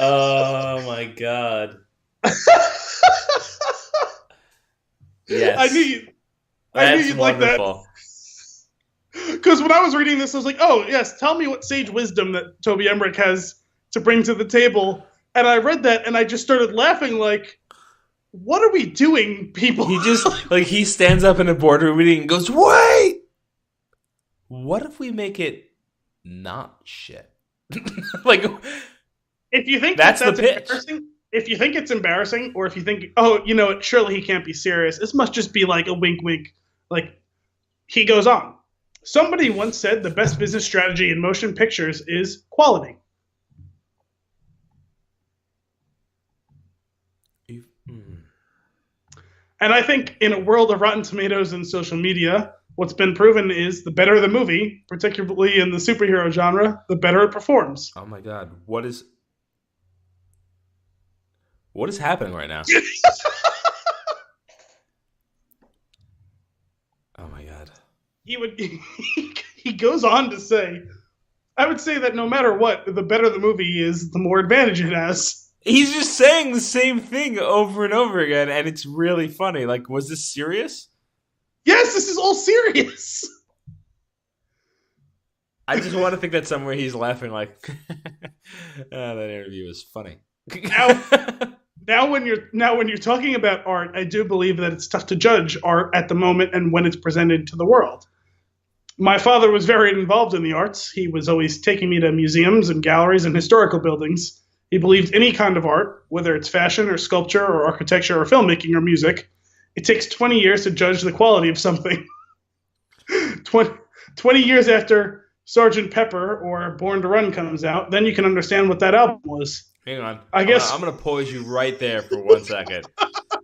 Oh my God. Yes. I knew you'd like that. Because when I was reading this, I was like, oh, yes, tell me what sage wisdom that Toby Emmerich has to bring to the table. And I read that, and I just started laughing what are we doing, people? He just, he stands up in a boardroom meeting and goes, wait! What if we make it not shit? Like, if you think that's the pitch. Embarrassing, if you think it's embarrassing, or if you think, oh, you know what, surely he can't be serious. This must just be like a wink, wink. Like, he goes on. Somebody once said the best business strategy in motion pictures is quality. And I think in a world of Rotten Tomatoes and social media, what's been proven is the better the movie, particularly in the superhero genre, the better it performs. Oh my God. What is happening right now? Oh my God. He goes on to say, I would say that no matter what, the better the movie is, the more advantage it has. He's just saying the same thing over and over again, and it's really funny. Like, was this serious? Yes, this is all serious. I just want to think that somewhere he's laughing like, that interview was funny. Now when you're talking about art, I do believe that it's tough to judge art at the moment and when it's presented to the world. My father was very involved in the arts. He was always taking me to museums and galleries and historical buildings. He believed any kind of art, whether it's fashion or sculpture or architecture or filmmaking or music, it takes 20 years to judge the quality of something. 20 years after Sgt. Pepper or Born to Run comes out, then you can understand what that album was. Hang on. I guess I'm going to pause you right there for 1 second.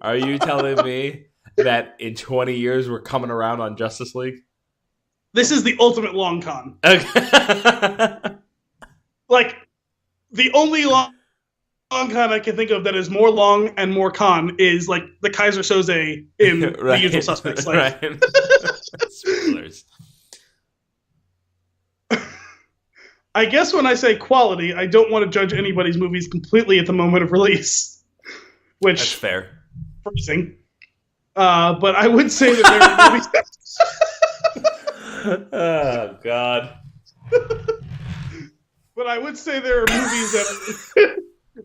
Are you telling me that in 20 years we're coming around on Justice League? This is the ultimate long con. Okay. Like, the only long con I can think of that is more long and more con is like the Kaiser Soze in right. The Usual Suspects. Like, right. Spoilers. I guess when I say quality, I don't want to judge anybody's movies completely at the moment of release. Which, that's fair. Phrasing. But I would say that there are movies. Oh, God. But I would say there are movies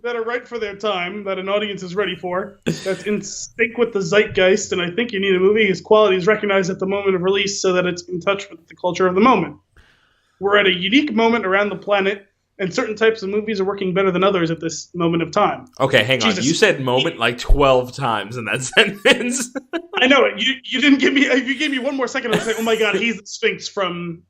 that are right for their time, that an audience is ready for, that's in sync with the zeitgeist, and I think you need a movie whose quality is recognized at the moment of release so that it's in touch with the culture of the moment. We're at a unique moment around the planet, and certain types of movies are working better than others at this moment of time. Okay, hang on. You said moment like 12 times in that sentence. I know it. You didn't give me. If you gave me one more second, I would say, "Oh my God, he's the Sphinx from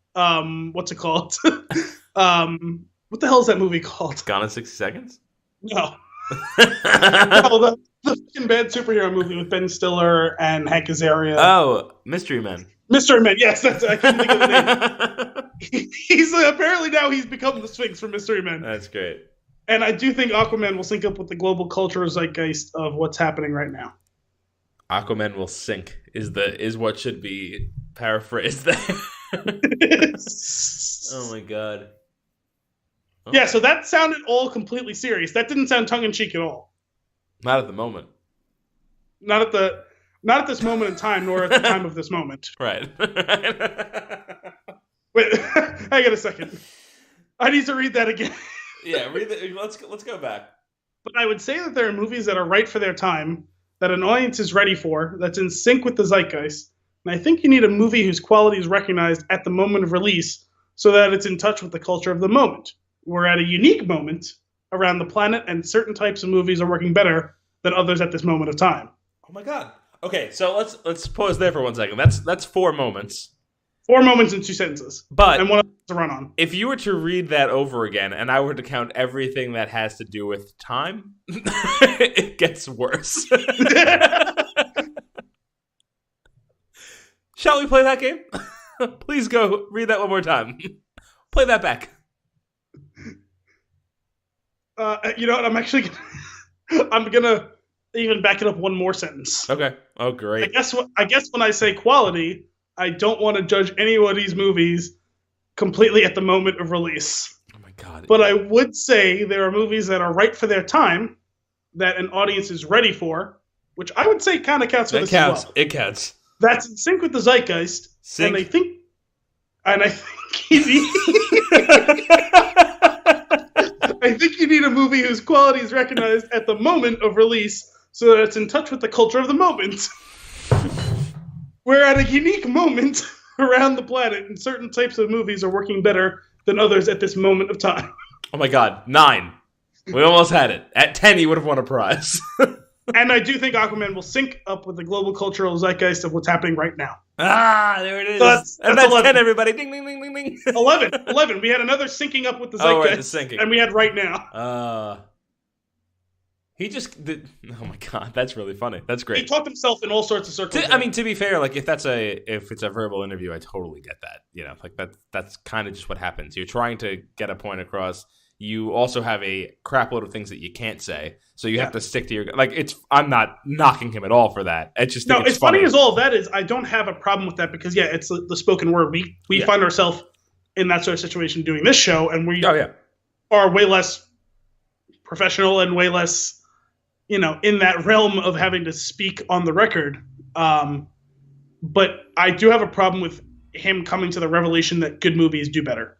what's it called? What the hell is that movie called? Gone in 60 Seconds? No. No, the fucking bad superhero movie with Ben Stiller and Hank Azaria. Oh, Mystery Men. Mystery Men, yes, I couldn't think of the name. He's apparently now he's become the Sphinx for Mystery Men. That's great. And I do think Aquaman will sync up with the global culture zeitgeist of what's happening right now. Aquaman will sink is what should be paraphrased there. Oh my God. Oh. Yeah, so that sounded all completely serious. That didn't sound tongue-in-cheek at all. Not at the moment. Not at this moment in time, nor at the time of this moment. Right. Wait, hang on a second. I need to read that again. Yeah, read it. Let's go back. But I would say that there are movies that are right for their time, that an audience is ready for, that's in sync with the zeitgeist. And I think you need a movie whose quality is recognized at the moment of release so that it's in touch with the culture of the moment. We're at a unique moment around the planet, and certain types of movies are working better than others at this moment of time. Oh my God. Okay, so let's pause there for 1 second. That's 4 moments. 4 moments in 2 sentences. But and one to run on. If you were to read that over again, and I were to count everything that has to do with time, it gets worse. Shall we play that game? Please go read that one more time. Play that back. You know what? I'm gonna even back it up one more sentence. Okay. Oh, great. I guess when I say quality, I don't want to judge any of these movies completely at the moment of release. Oh my God. But I would say there are movies that are right for their time, that an audience is ready for, which I would say kind of counts for this as well. It counts. That's in sync with the zeitgeist. Sync. And I think you need a movie whose quality is recognized at the moment of release so that it's in touch with the culture of the moment. We're at a unique moment around the planet, and certain types of movies are working better than others at this moment of time. Oh my God, 9. We almost had it. At 10, he would have won a prize. And I do think Aquaman will sync up with the global cultural zeitgeist of what's happening right now. There it is. That's 10, everybody. Ding, ding, ding, ding, ding. 11. We had another syncing up with the zeitgeist. Oh, right, the syncing. And we had right now. He just did. Oh my God, that's really funny. That's great. He talked himself in all sorts of circles. To be fair, like if it's a verbal interview, I totally get that. You know, like that's kind of just what happens. You're trying to get a point across. You also have a crap load of things that you can't say, so you have to stick to your I'm not knocking him at all for that. It's just it's funny as all of that is. I don't have a problem with that because it's the spoken word. We find ourselves in that sort of situation doing this show, and we are way less professional and way less, in that realm of having to speak on the record. But I do have a problem with him coming to the revelation that good movies do better.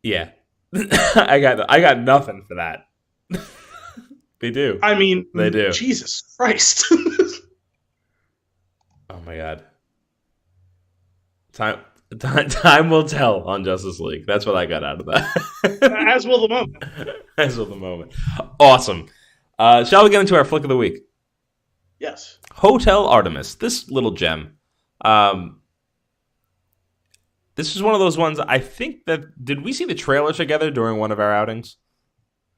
Yeah. I got nothing for that. They do. I mean, they do. Jesus Christ. Oh my God. Time will tell on Justice League. That's what I got out of that. As will the moment. As will the moment. Awesome. Shall we get into our flick of the week? Yes. Hotel Artemis. This little gem. This is one of those ones, I think did we see the trailer together during one of our outings?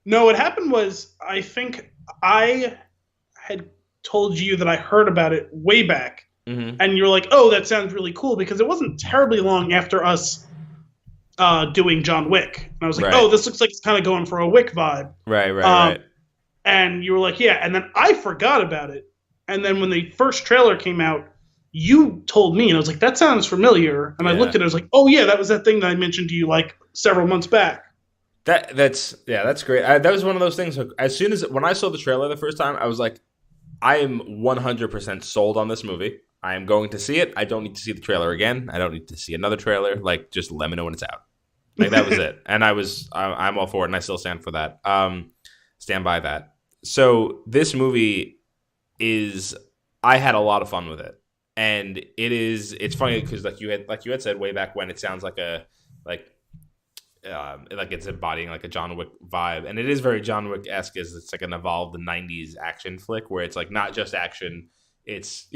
No, what happened was, I think I had told you that I heard about it way back. Mm-hmm. And you're like, oh, that sounds really cool, because it wasn't terribly long after us doing John Wick. And I was like, oh, this looks like it's kind of going for a Wick vibe. Right. And you were like, yeah. And then I forgot about it. And then when the first trailer came out, you told me, and I was like, that sounds familiar. And I looked at it, I was like, oh, yeah, that was that thing that I mentioned to you like several months back. That's great. That was one of those things. When I saw the trailer the first time, I was like, I am 100% sold on this movie. I am going to see it. I don't need to see the trailer again. I don't need to see another trailer. Like, just let me know when it's out. Like, that was it. And I'm all for it, and I still stand for that. Stand by that. So this movie I had a lot of fun with it. And it's funny because like you had said way back when, it sounds like it's embodying like a John Wick vibe, and it is very John Wick-esque, as it's like an evolved 90s action flick where it's like not just action, it's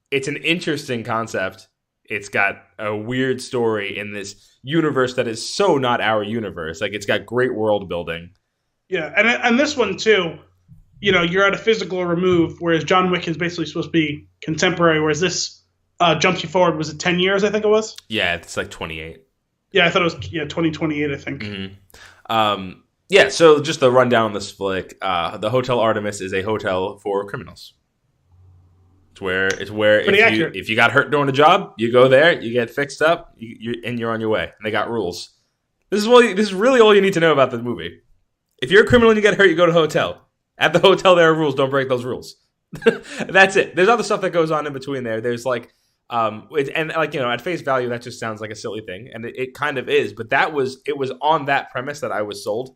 it's an interesting concept. It's got a weird story in this universe that is so not our universe. Like, it's got great world building. Yeah, and this one too. You're at a physical remove, whereas John Wick is basically supposed to be contemporary, whereas this jumps you forward. Was it 10 years, I think it was? Yeah, it's like 28. Yeah, I thought it was 2028, I think. Mm-hmm. So just the rundown on this flick. The Hotel Artemis is a hotel for criminals. It's where if you got hurt doing a job, you go there, you get fixed up, you're on your way. And they got rules. This is really all you need to know about the movie. If you're a criminal and you get hurt, you go to a hotel. At the hotel, there are rules. Don't break those rules. That's it. There's other stuff that goes on in between there. There's like, at face value, that just sounds like a silly thing, and it kind of is. But it was on that premise that I was sold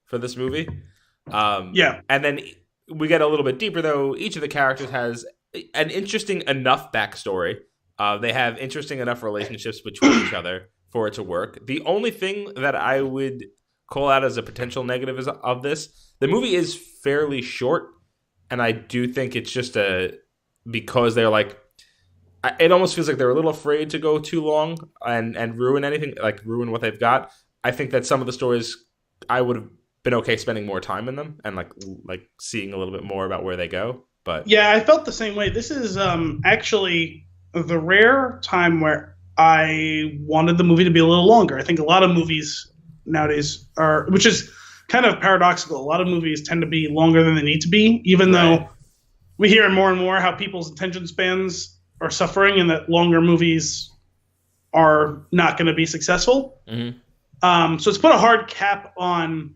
for this movie. And then we get a little bit deeper, though. Each of the characters has an interesting enough backstory. They have interesting enough relationships between each other for it to work. The only thing that I would call out as a potential negative of this, the movie is fairly short, and I do think it's just because they're like, it almost feels like they're a little afraid to go too long and ruin anything, like ruin what they've got. I think that some of the stories, I would have been okay spending more time in them and like seeing a little bit more about where they go. But yeah, I felt the same way. This is actually the rare time where I wanted the movie to be a little longer. I think a lot of movies nowadays which is kind of paradoxical. A lot of movies tend to be longer than they need to be, even though we hear more and more how people's attention spans are suffering and that longer movies are not going to be successful. Mm-hmm. So it's put a hard cap on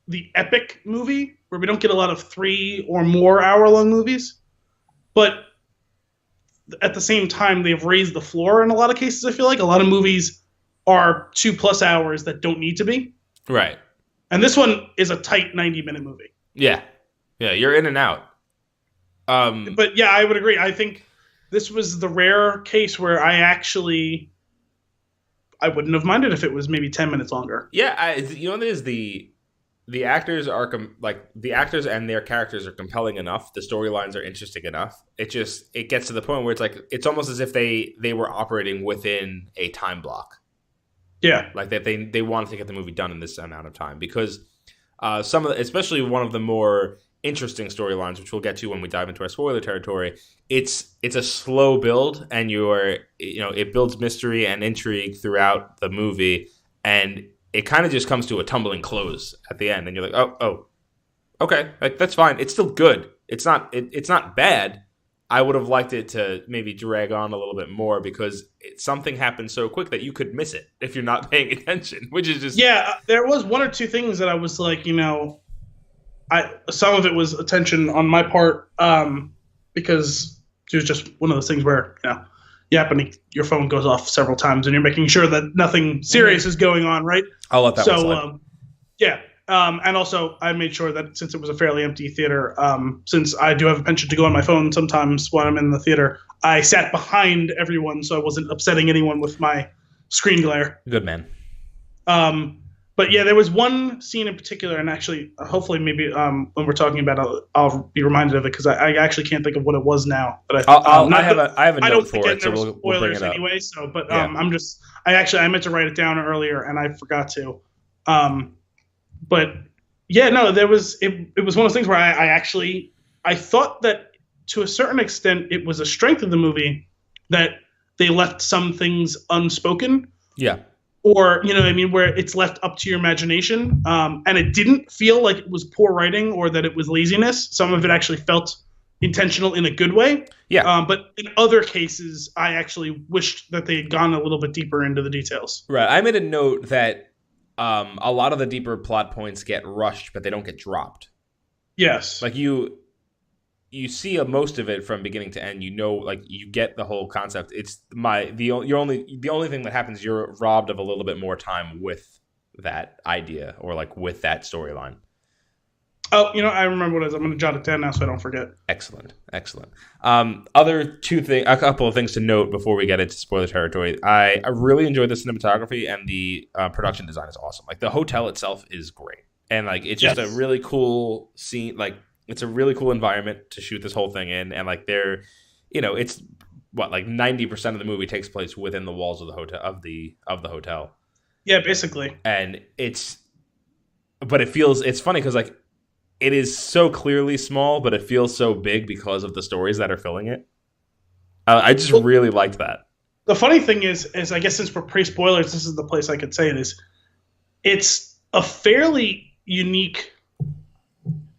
the epic movie where we don't get a lot of 3 or more hour-long movies. But at the same time, they've raised the floor in a lot of cases, I feel like. A lot of movies are 2+ hours that don't need to be. Right. And this one is a tight 90-minute movie. Yeah. Yeah, you're in and out. But yeah, I would agree. I think this was the rare case where I wouldn't have minded if it was maybe 10 minutes longer. Yeah, what it is, the actors are the actors and their characters are compelling enough. The storylines are interesting enough. It gets to the point where it's almost as if they were operating within a time block. Yeah, like that they wanted to get the movie done in this amount of time because especially one of the more interesting storylines, which we'll get to when we dive into our spoiler territory, it's a slow build, and it builds mystery and intrigue throughout the movie, and it kind of just comes to a tumbling close at the end, and you're like, oh, okay, like that's fine. It's still good. It's not bad. I would have liked it to maybe drag on a little bit more because something happened so quick that you could miss it if you're not paying attention, which is just... Yeah, there was one or two things that I was like, some of it was attention on my part because it was just one of those things where, your phone goes off several times and you're making sure that nothing serious is going on, right? I'll let that one slide. Yeah. And also, I made sure that since it was a fairly empty theater, since I do have a penchant to go on my phone sometimes when I'm in the theater, I sat behind everyone so I wasn't upsetting anyone with my screen glare. Good man. But yeah, there was one scene in particular, and actually, hopefully, maybe when we're talking about it, I'll be reminded of it because I actually can't think of what it was now. But I have a note for it, so we'll bring it up. Anyway. So, but yeah. I meant to write it down earlier, and I forgot to. But yeah, no, it was one of those things where I thought that to a certain extent it was a strength of the movie that they left some things unspoken. Yeah. Or, where it's left up to your imagination. And it didn't feel like it was poor writing or that it was laziness. Some of it actually felt intentional in a good way. Yeah. But in other cases, I actually wished that they had gone a little bit deeper into the details. Right. I made a note that a lot of the deeper plot points get rushed, but they don't get dropped. Yes. Like you see most of it from beginning to end. You get the whole concept. It's the only thing that happens. You're robbed of a little bit more time with that idea or like with that storyline. Oh, I remember what it is. I'm going to jot it down now so I don't forget. Excellent. A couple of things to note before we get into spoiler territory. I really enjoyed the cinematography and the production design is awesome. Like the hotel itself is great. And like, it's just a really cool scene. Like it's a really cool environment to shoot this whole thing in. And like it's like 90% of the movie takes place within the walls of the hotel, of the hotel. Yeah, basically. And it's funny because like, it is so clearly small, but it feels so big because of the stories that are filling it. I just really liked that. The funny thing is I guess since we're pre-spoilers, this is the place I could say it is. It's a fairly unique,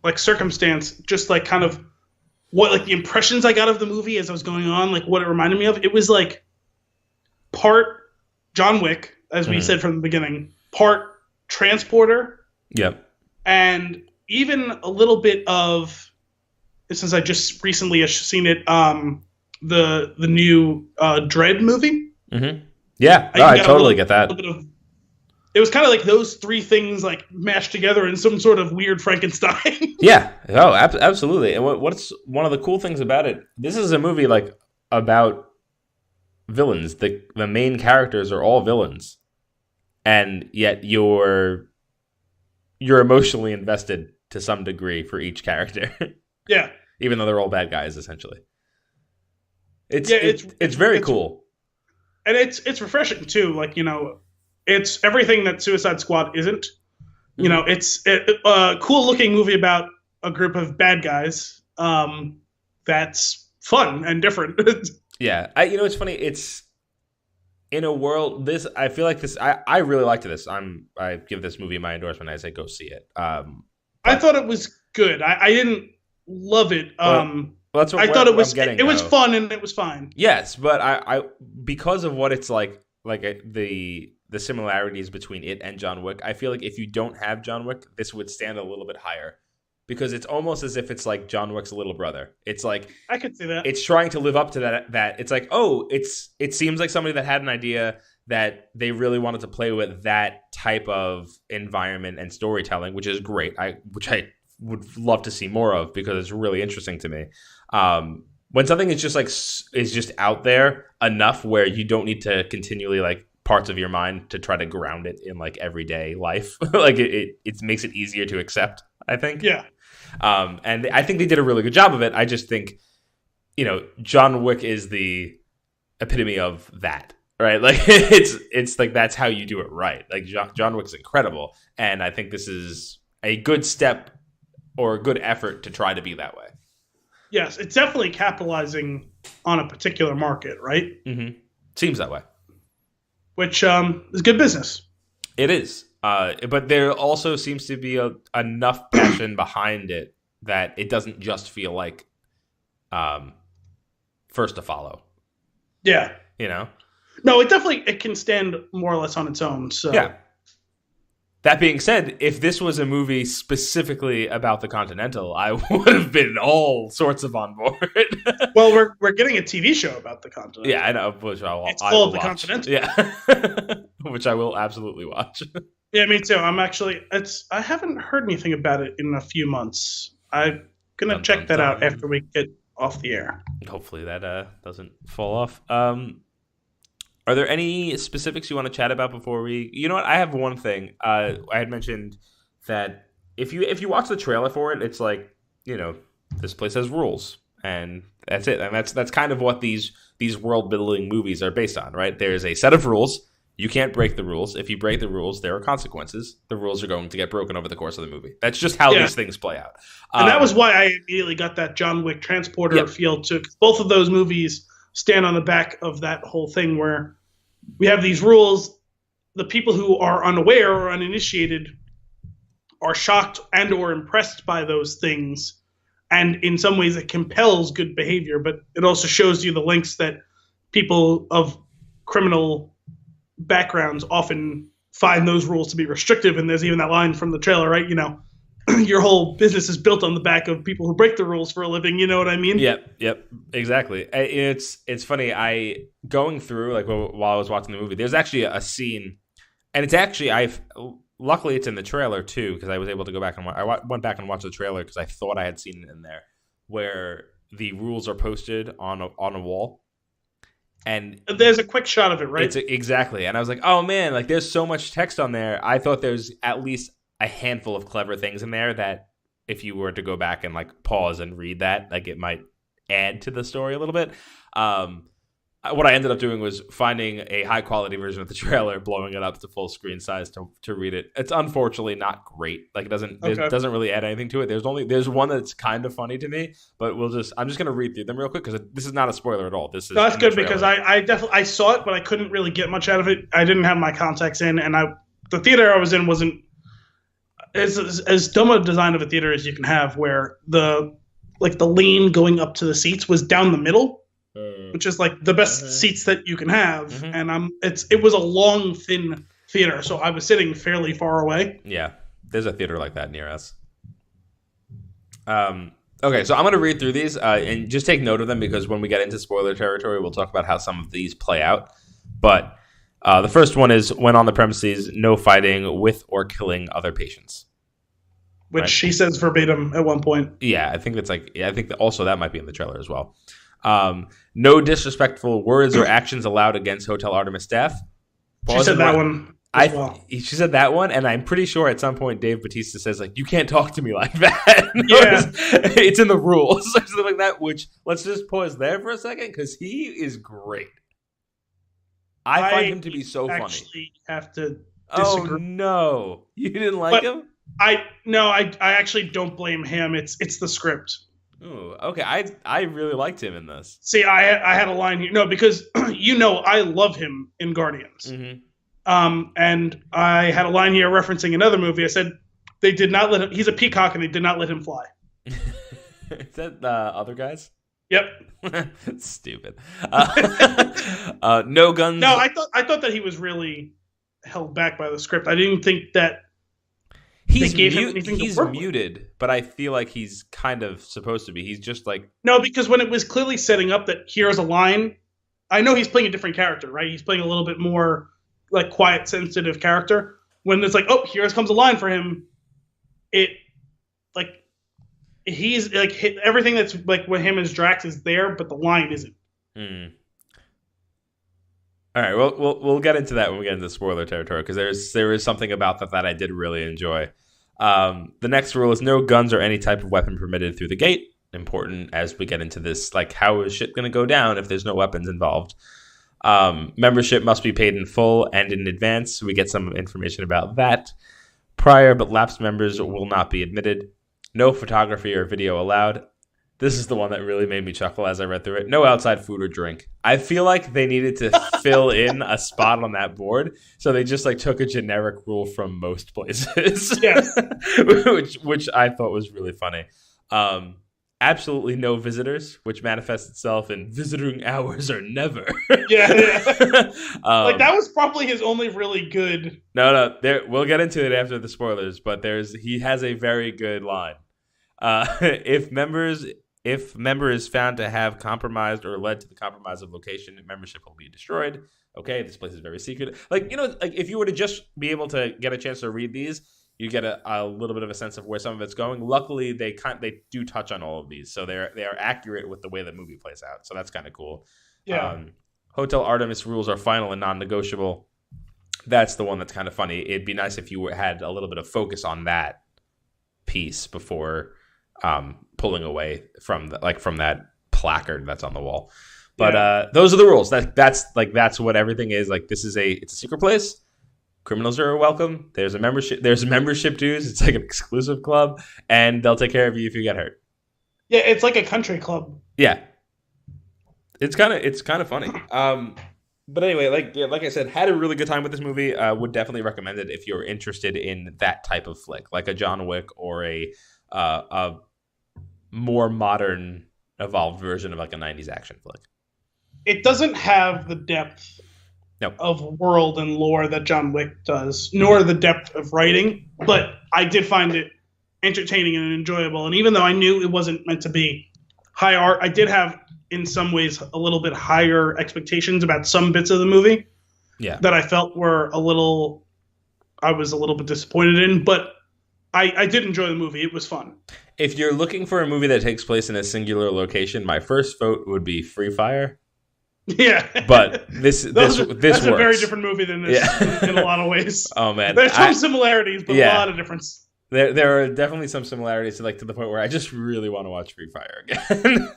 like, circumstance. Just like kind of what like the impressions I got of the movie as I was going on, like what it reminded me of. It was like part John Wick, as we said from the beginning, part Transporter. Yep. And even a little bit of, since I just recently have seen it, the new Dredd movie. Mm-hmm. Yeah, I totally get that. It was kind of like those three things like mashed together in some sort of weird Frankenstein. Yeah, absolutely. And what's one of the cool things about it? This is a movie like about villains. The main characters are all villains, and yet you're emotionally invested to some degree for each character. Yeah. Even though they're all bad guys, essentially. It's very cool. And it's refreshing, too. Like, it's everything that Suicide Squad isn't. It's a cool-looking movie about a group of bad guys that's fun and different. Yeah. It's funny. It's... In a world, I feel like this. I really liked this. I give this movie my endorsement. I say go see it. I thought it was good. I didn't love it. That's what I thought it was. It was fun and it was fine. Yes, but I because of what it's like the similarities between it and John Wick. I feel like if you don't have John Wick, this would stand a little bit higher. Because it's almost as if it's like John Wick's little brother. It's like I could see that. It's trying to live up to that. It's like, it seems like somebody that had an idea that they really wanted to play with that type of environment and storytelling, which is great. Which I would love to see more of because it's really interesting to me. When something is just out there enough where you don't need to continually like parts of your mind to try to ground it in like everyday life, like it makes it easier to accept, I think. Yeah. And I think they did a really good job of it. I just think, John Wick is the epitome of that, right? Like it's like that's how you do it right. Like John Wick's incredible, and I think this is a good step or a good effort to try to be that way. Yes, it's definitely capitalizing on a particular market, right? Mm-hmm. Seems that way. Which is good business. It is. But there also seems to be enough passion behind it that it doesn't just feel like first to follow. Yeah. No, it can stand more or less on its own. So yeah. That being said, if this was a movie specifically about the Continental, I would have been all sorts of on board. Well, we're getting a TV show about the Continental. Yeah, I know. Which it's called The Continental. Yeah, which I will absolutely watch. Yeah, me too. I haven't heard anything about it in a few months. I'm gonna check that out after we get off the air. Hopefully that doesn't fall off. Are there any specifics you want to chat about before we? You know what? I have one thing. I had mentioned that if you watch the trailer for it, it's like this place has rules, and that's it. And that's kind of what these world building movies are based on, right? There's a set of rules. You can't break the rules. If you break the rules, there are consequences. The rules are going to get broken over the course of the movie. That's just how these things play out. And that was why I immediately got that John Wick transporter feel to both of those movies. Stand on the back of that whole thing where we have these rules. The people who are unaware or uninitiated are shocked and or impressed by those things. And in some ways it compels good behavior, but it also shows you the links that people of criminal backgrounds often find those rules to be restrictive. And there's even that line from the trailer, right? Your whole business is built on the back of people who break the rules for a living. You know what I mean? Yep, exactly. It's funny. Going through like while I was watching the movie, there's actually a scene, and it's actually luckily it's in the trailer too because I was able to go back and I went back and watched the trailer because I thought I had seen it in there where the rules are posted on a wall. And there's a quick shot of it, right? Exactly. And I was like, oh man, like there's so much text on there. I thought there's at least a handful of clever things in there that if you were to go back and like pause and read that, like it might add to the story a little bit. What I ended up doing was finding a high quality version of the trailer, blowing it up to full screen size to read it. It's unfortunately not great. Like it doesn't really add anything to it. There's one that's kind of funny to me, but I'm just gonna read through them real quick because this is not a spoiler at all. That's good because I saw it, but I couldn't really get much out of it. I didn't have my contacts in, and the theater I was in wasn't as dumb a design of a theater as you can have, where the lane going up to the seats was down the middle. Which is like the best seats that you can have, and it was a long, thin theater, so I was sitting fairly far away. Yeah, there's a theater like that near us. Okay, so I'm going to read through these and just take note of them because when we get into spoiler territory, we'll talk about how some of these play out. But the first one is when on the premises, no fighting with or killing other patients. Which she says verbatim at one point. Yeah, I think I think also that might be in the trailer as well. No disrespectful words or actions allowed against Hotel Artemis staff. She said that one. She said that one, and I'm pretty sure at some point Dave Bautista says like, "You can't talk to me like that." Yeah, it's in the rules or something like that. Which let's just pause there for a second because he is great. I find him to be so funny. I actually have to disagree. Oh no, you didn't like him? I actually don't blame him. It's the script. Ooh, okay. I really liked him in this. See, I had a line here. No, because I love him in Guardians. Mm-hmm. And I had a line here referencing another movie. I said they did not let him. He's a peacock, and they did not let him fly. Is that other guys? Yep. That's stupid. No guns. No, I thought that he was really held back by the script. I didn't think that. He's muted, but I feel like he's kind of supposed to be. He's just like... No, because when it was clearly setting up that here's a line, I know he's playing a different character, right? He's playing a little bit more like quiet, sensitive character. When it's like, oh, here comes a line for him, it like he's like everything that's like with him as Drax is there, but the line isn't. Hmm. All right, we'll get into that when we get into spoiler territory because there is something about that I did really enjoy. The next rule is no guns or any type of weapon permitted through the gate. Important as we get into this, like how is shit going to go down if there's no weapons involved? Membership must be paid in full and in advance. We get some information about that. Prior but lapsed members will not be admitted. No photography or video allowed. This is the one that really made me chuckle as I read through it. No outside food or drink. I feel like they needed to fill in a spot on that board, so they just like took a generic rule from most places. Yes. which I thought was really funny. Absolutely no visitors, which manifests itself in visiting hours or never. Yeah. Like that was probably his only really good. No, we'll get into it after the spoilers, but he has a very good line. If member is found to have compromised or led to the compromise of location, membership will be destroyed. Okay, this place is very secret. Like, like if you were to just be able to get a chance to read these, you get a little bit of a sense of where some of it's going. Luckily, they do touch on all of these, so they are accurate with the way the movie plays out. So that's kind of cool. Yeah. Hotel Artemis rules are final and non-negotiable. That's the one that's kind of funny. It'd be nice if you had a little bit of focus on that piece before pulling away from that placard that's on the wall. But those are the rules. That's what everything is. Like it's a secret place. Criminals are welcome. There's membership dues. It's like an exclusive club, and they'll take care of you if you get hurt. Yeah, it's like a country club. Yeah, it's kind of funny. But anyway, like I said, had a really good time with this movie. Would definitely recommend it if you're interested in that type of flick, like a John Wick or a more modern, evolved version of like a 90s action flick. It doesn't have the depth of world and lore that John Wick does, nor the depth of writing, but I did find it entertaining and enjoyable. And even though I knew it wasn't meant to be high art, I did have, in some ways, a little bit higher expectations about some bits of the movie that I felt I was a little bit disappointed in, but I did enjoy the movie. It was fun. If you're looking for a movie that takes place in a singular location, my first vote would be Free Fire. Yeah, but this that's works. A very different movie than this in a lot of ways. Oh man, there's some similarities, but a lot of difference. There are definitely some similarities to the point where I just really want to watch Free Fire again.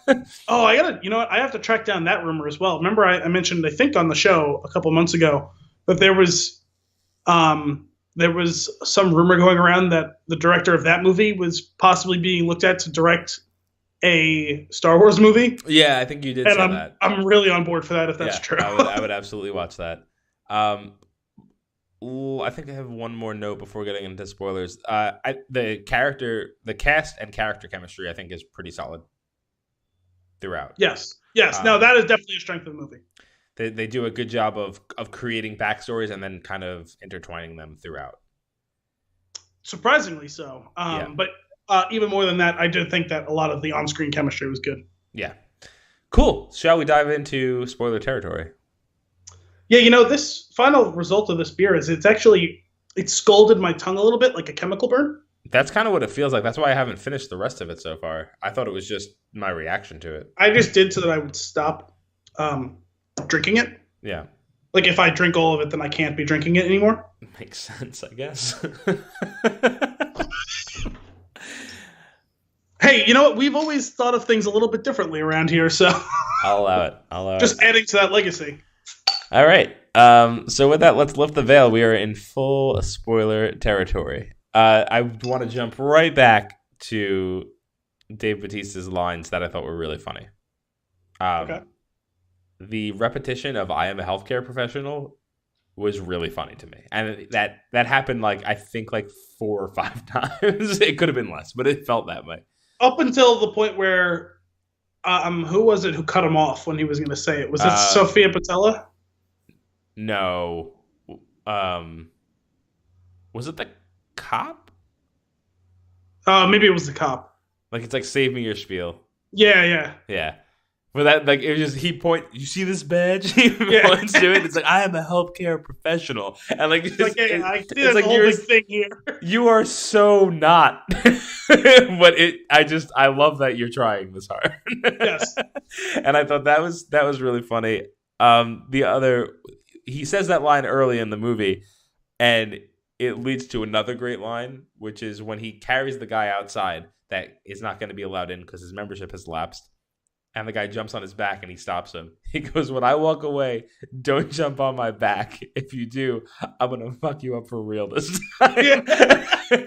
Oh, I have to track down that rumor as well. Remember, I mentioned, I think on the show a couple months ago, that there was some rumor going around that the director of that movie was possibly being looked at to direct a Star Wars movie. Yeah, I think you did say that. I'm really on board for that if that's true. I would absolutely watch that. I think I have one more note before getting into spoilers. The cast and character chemistry, I think, is pretty solid throughout. Yes. No, that is definitely a strength of the movie. They do a good job of creating backstories and then kind of intertwining them throughout. Surprisingly so. But even more than that, I did think that a lot of the on-screen chemistry was good. Yeah. Cool. Shall we dive into spoiler territory? Yeah, this final result of this beer is it scalded my tongue a little bit like a chemical burn. That's kind of what it feels like. That's why I haven't finished the rest of it so far. I thought it was just my reaction to it. I just did so that I would stop drinking it. Yeah. Like if I drink all of it, then I can't be drinking it anymore. Makes sense, I guess. Hey, you know what? We've always thought of things a little bit differently around here, so I'll allow it. Just adding to that legacy. All right. So with that, let's lift the veil. We are in full spoiler territory. I want to jump right back to Dave Bautista's lines that I thought were really funny. Okay. The repetition of "I am a healthcare professional" was really funny to me, and that happened I think 4 or 5 times. It could have been less, but it felt that way. Up until the point where, who was it who cut him off when he was going to say it? Was it Sophia Patella? No. Was it the cop? Maybe it was the cop. It's save me your spiel. Yeah. Yeah. But that, like, it was just, you see this badge? He points to it. It's like, I am a healthcare professional. And like, I see it's like, whole big thing here. You are so not. But I love that you're trying this hard. Yes. And I thought that was really funny. He says that line early in the movie, and it leads to another great line, which is when he carries the guy outside that is not going to be allowed in because his membership has lapsed. And the guy jumps on his back and he stops him. He goes, when I walk away, don't jump on my back. If you do, I'm going to fuck you up for real this time. Yeah.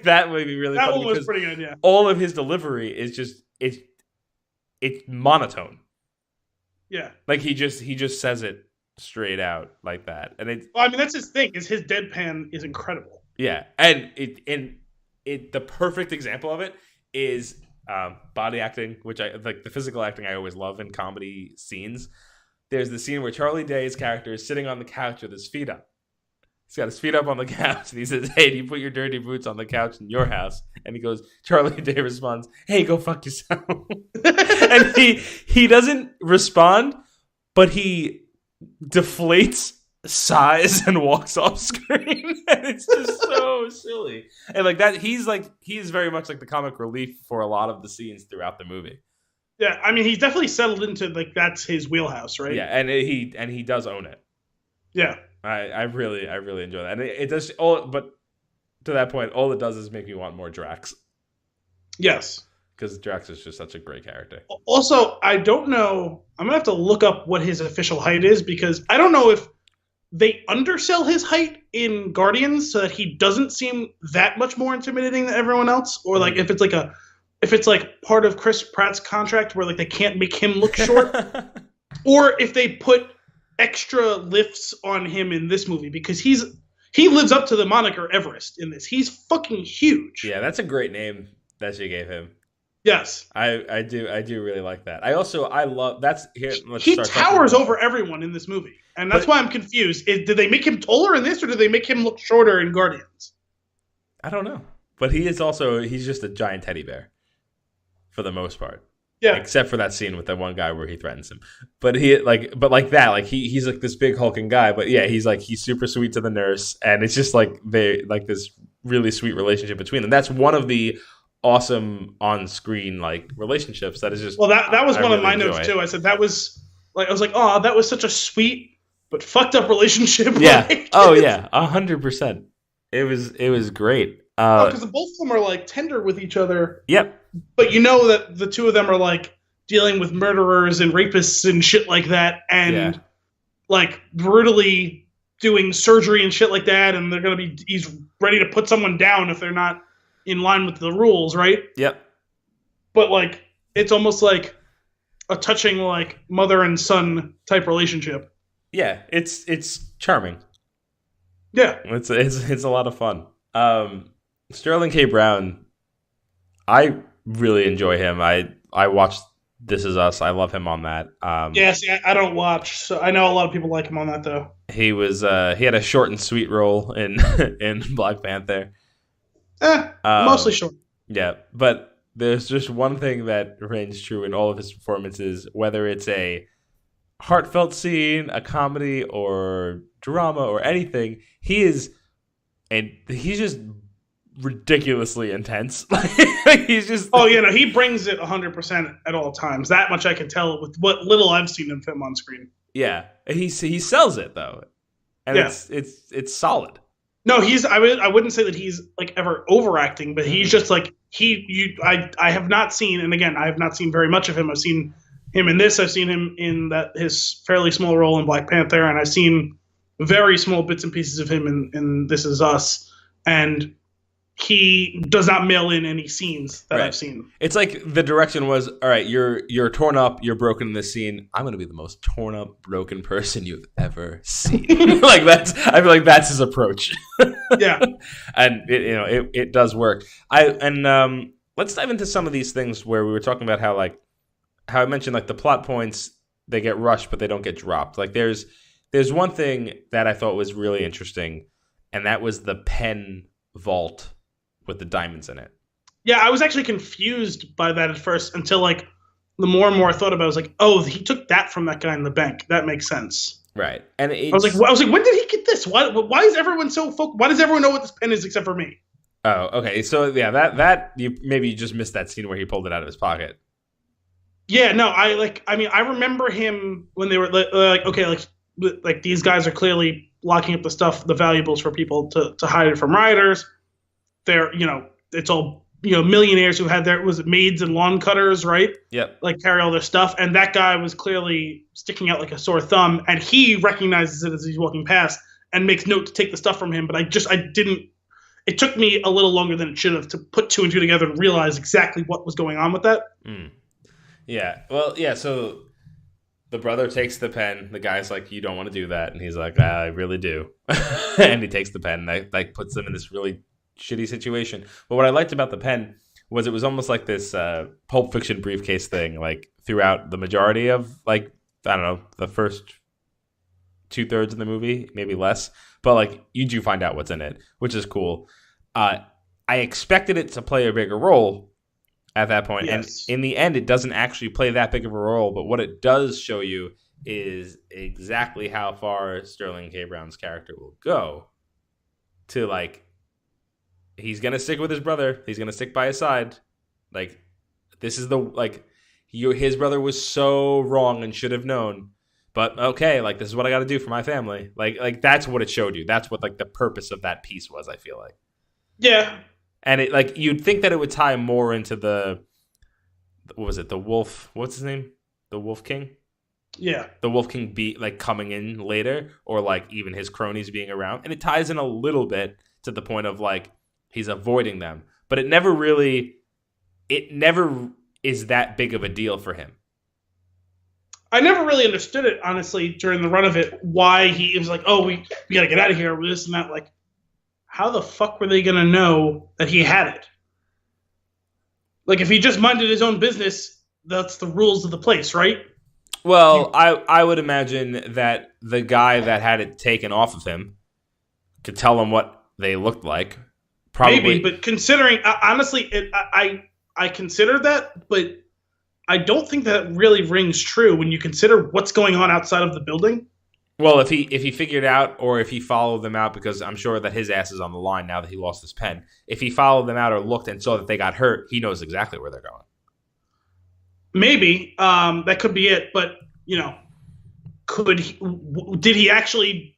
That would be really funny. That one was pretty good, yeah. All of his delivery is just, it's monotone. Yeah. Like he just says it straight out like that. And well, I mean, that's his thing, is his deadpan is incredible. Yeah. And the perfect example of it is body acting, which I like. The physical acting I always love in comedy scenes. There's the scene where Charlie Day's character is sitting on the couch with his feet up. He's got his feet up on the couch, and he says, "Hey, do you put your dirty boots on the couch in your house?" And he goes, Charlie Day responds, "Hey, go fuck yourself." And he doesn't respond, but he deflates, sighs, and walks off screen. And it's just so silly. And like that, he's very much like the comic relief for a lot of the scenes throughout the movie. Yeah, I mean, he's definitely settled into, like, that's his wheelhouse, right? Yeah, and he does own it. Yeah. I really enjoy that. And it does but to that point, all it does is make me want more Drax. Yes. Because Drax is just such a great character. Also, I don't know, I'm going to have to look up what his official height is, because I don't know if they undersell his height in Guardians so that he doesn't seem that much more intimidating than everyone else, or like if it's like part of Chris Pratt's contract where like they can't make him look short, or if they put extra lifts on him in this movie, because he lives up to the moniker Everest in this. He's fucking huge. Yeah, that's a great name that she gave him. Yes, I do really like that. I love that's here. He towers over everyone in this movie, and that's why I'm confused. Did they make him taller in this, or did they make him look shorter in Guardians? I don't know, but he's just a giant teddy bear for the most part. Yeah, except for that scene with that one guy where he threatens him. But he's like this big hulking guy. But yeah, he's super sweet to the nurse, and it's just like they like this really sweet relationship between them. That's one of the awesome on-screen like relationships that is just that was one of my notes too. I said that was like, I was like, oh, that was such a sweet but fucked up relationship. Yeah. Oh yeah, 100%. It was great. Because both of them are like tender with each other. Yep. But you know that the two of them are like dealing with murderers and rapists and shit like that, and like brutally doing surgery and shit like that, and he's ready to put someone down if they're not in line with the rules, right? Yep. But like it's almost like a touching like mother and son type relationship. Yeah, it's charming. Yeah. It's a lot of fun. Sterling K. Brown, I really enjoy him. I watched This Is Us. I love him on that. See, I don't watch, so I know a lot of people like him on that though. He had a short and sweet role in Black Panther. Mostly short. Yeah, but there's just one thing that reigns true in all of his performances, whether it's a heartfelt scene, a comedy, or drama, or anything. He's just ridiculously intense. He's just he brings it 100% at all times. That much I can tell with what little I've seen of him on screen. Yeah, he sells it though, and it's solid. No, I wouldn't say that he's like ever overacting, but he's just like I have not seen, and again, I have not seen very much of him. I've seen him in this. I've seen him in his fairly small role in Black Panther, and I've seen very small bits and pieces of him in This Is Us, and he does not mail in any scenes that I've seen. It's like the direction was, all right, you're torn up, you're broken in this scene. I'm going to be the most torn up, broken person you've ever seen. I feel like that's his approach. Yeah. And it does work. Let's dive into some of these things where we were talking about how I mentioned like the plot points, they get rushed, but they don't get dropped. Like there's one thing that I thought was really interesting, and that was the pen vault with the diamonds in it. Yeah, I was actually confused by that at first until like the more and more I thought about it, I was like, oh, he took that from that guy in the bank. That makes sense. Right. And I was like, when did he get this? Why is everyone so focused? Why does everyone know what this pen is except for me? Oh, okay. So yeah, that you just missed that scene where he pulled it out of his pocket. Yeah, no, I remember him when they were like these guys are clearly locking up the valuables for people to hide it from rioters. They're, it's all, millionaires who had maids and lawn cutters, right? Yep. Like carry all their stuff. And that guy was clearly sticking out like a sore thumb, and he recognizes it as he's walking past and makes note to take the stuff from him. But I didn't, it took me a little longer than it should have to put two and two together and realize exactly what was going on with that. Mm. Yeah. Well, yeah. So the brother takes the pen. The guy's like, "You don't want to do that," and he's like, "I really do." And he takes the pen and like puts them in this really shitty situation. But what I liked about the pen was it was almost like this Pulp Fiction briefcase thing, like throughout the majority of like I don't know the first 2/3 of the movie, maybe less. But like you do find out what's in it, which is cool. I expected it to play a bigger role at that point. Yes. And in the end, it doesn't actually play that big of a role. But what it does show you is exactly how far Sterling K. Brown's character will go to like, he's going to stick with his brother. He's going to stick by his side. Like, this is his brother was so wrong and should have known. But okay, like, this is what I got to do for my family. Like that's what it showed you. That's what like the purpose of that piece was, I feel like. Yeah. And it like you'd think that it would tie more into the Wolf, what's his name? The Wolf King? Yeah. The Wolf King like coming in later, or like even his cronies being around. And it ties in a little bit to the point of like he's avoiding them. But it never is that big of a deal for him. I never really understood it, honestly, during the run of it, why he was like, oh, we got to get out of here, this and that. Like, how the fuck were they going to know that he had it? Like, if he just minded his own business, that's the rules of the place, right? Well, I would imagine that the guy that had it taken off of him could tell him what they looked like. Probably. Maybe, but considering, honestly, I considered that, but I don't think that really rings true when you consider what's going on outside of the building. Well, if he figured out, or if he followed them out, because I'm sure that his ass is on the line now that he lost his pen. If he followed them out or looked and saw that they got hurt, he knows exactly where they're going. Maybe that could be it, but did he actually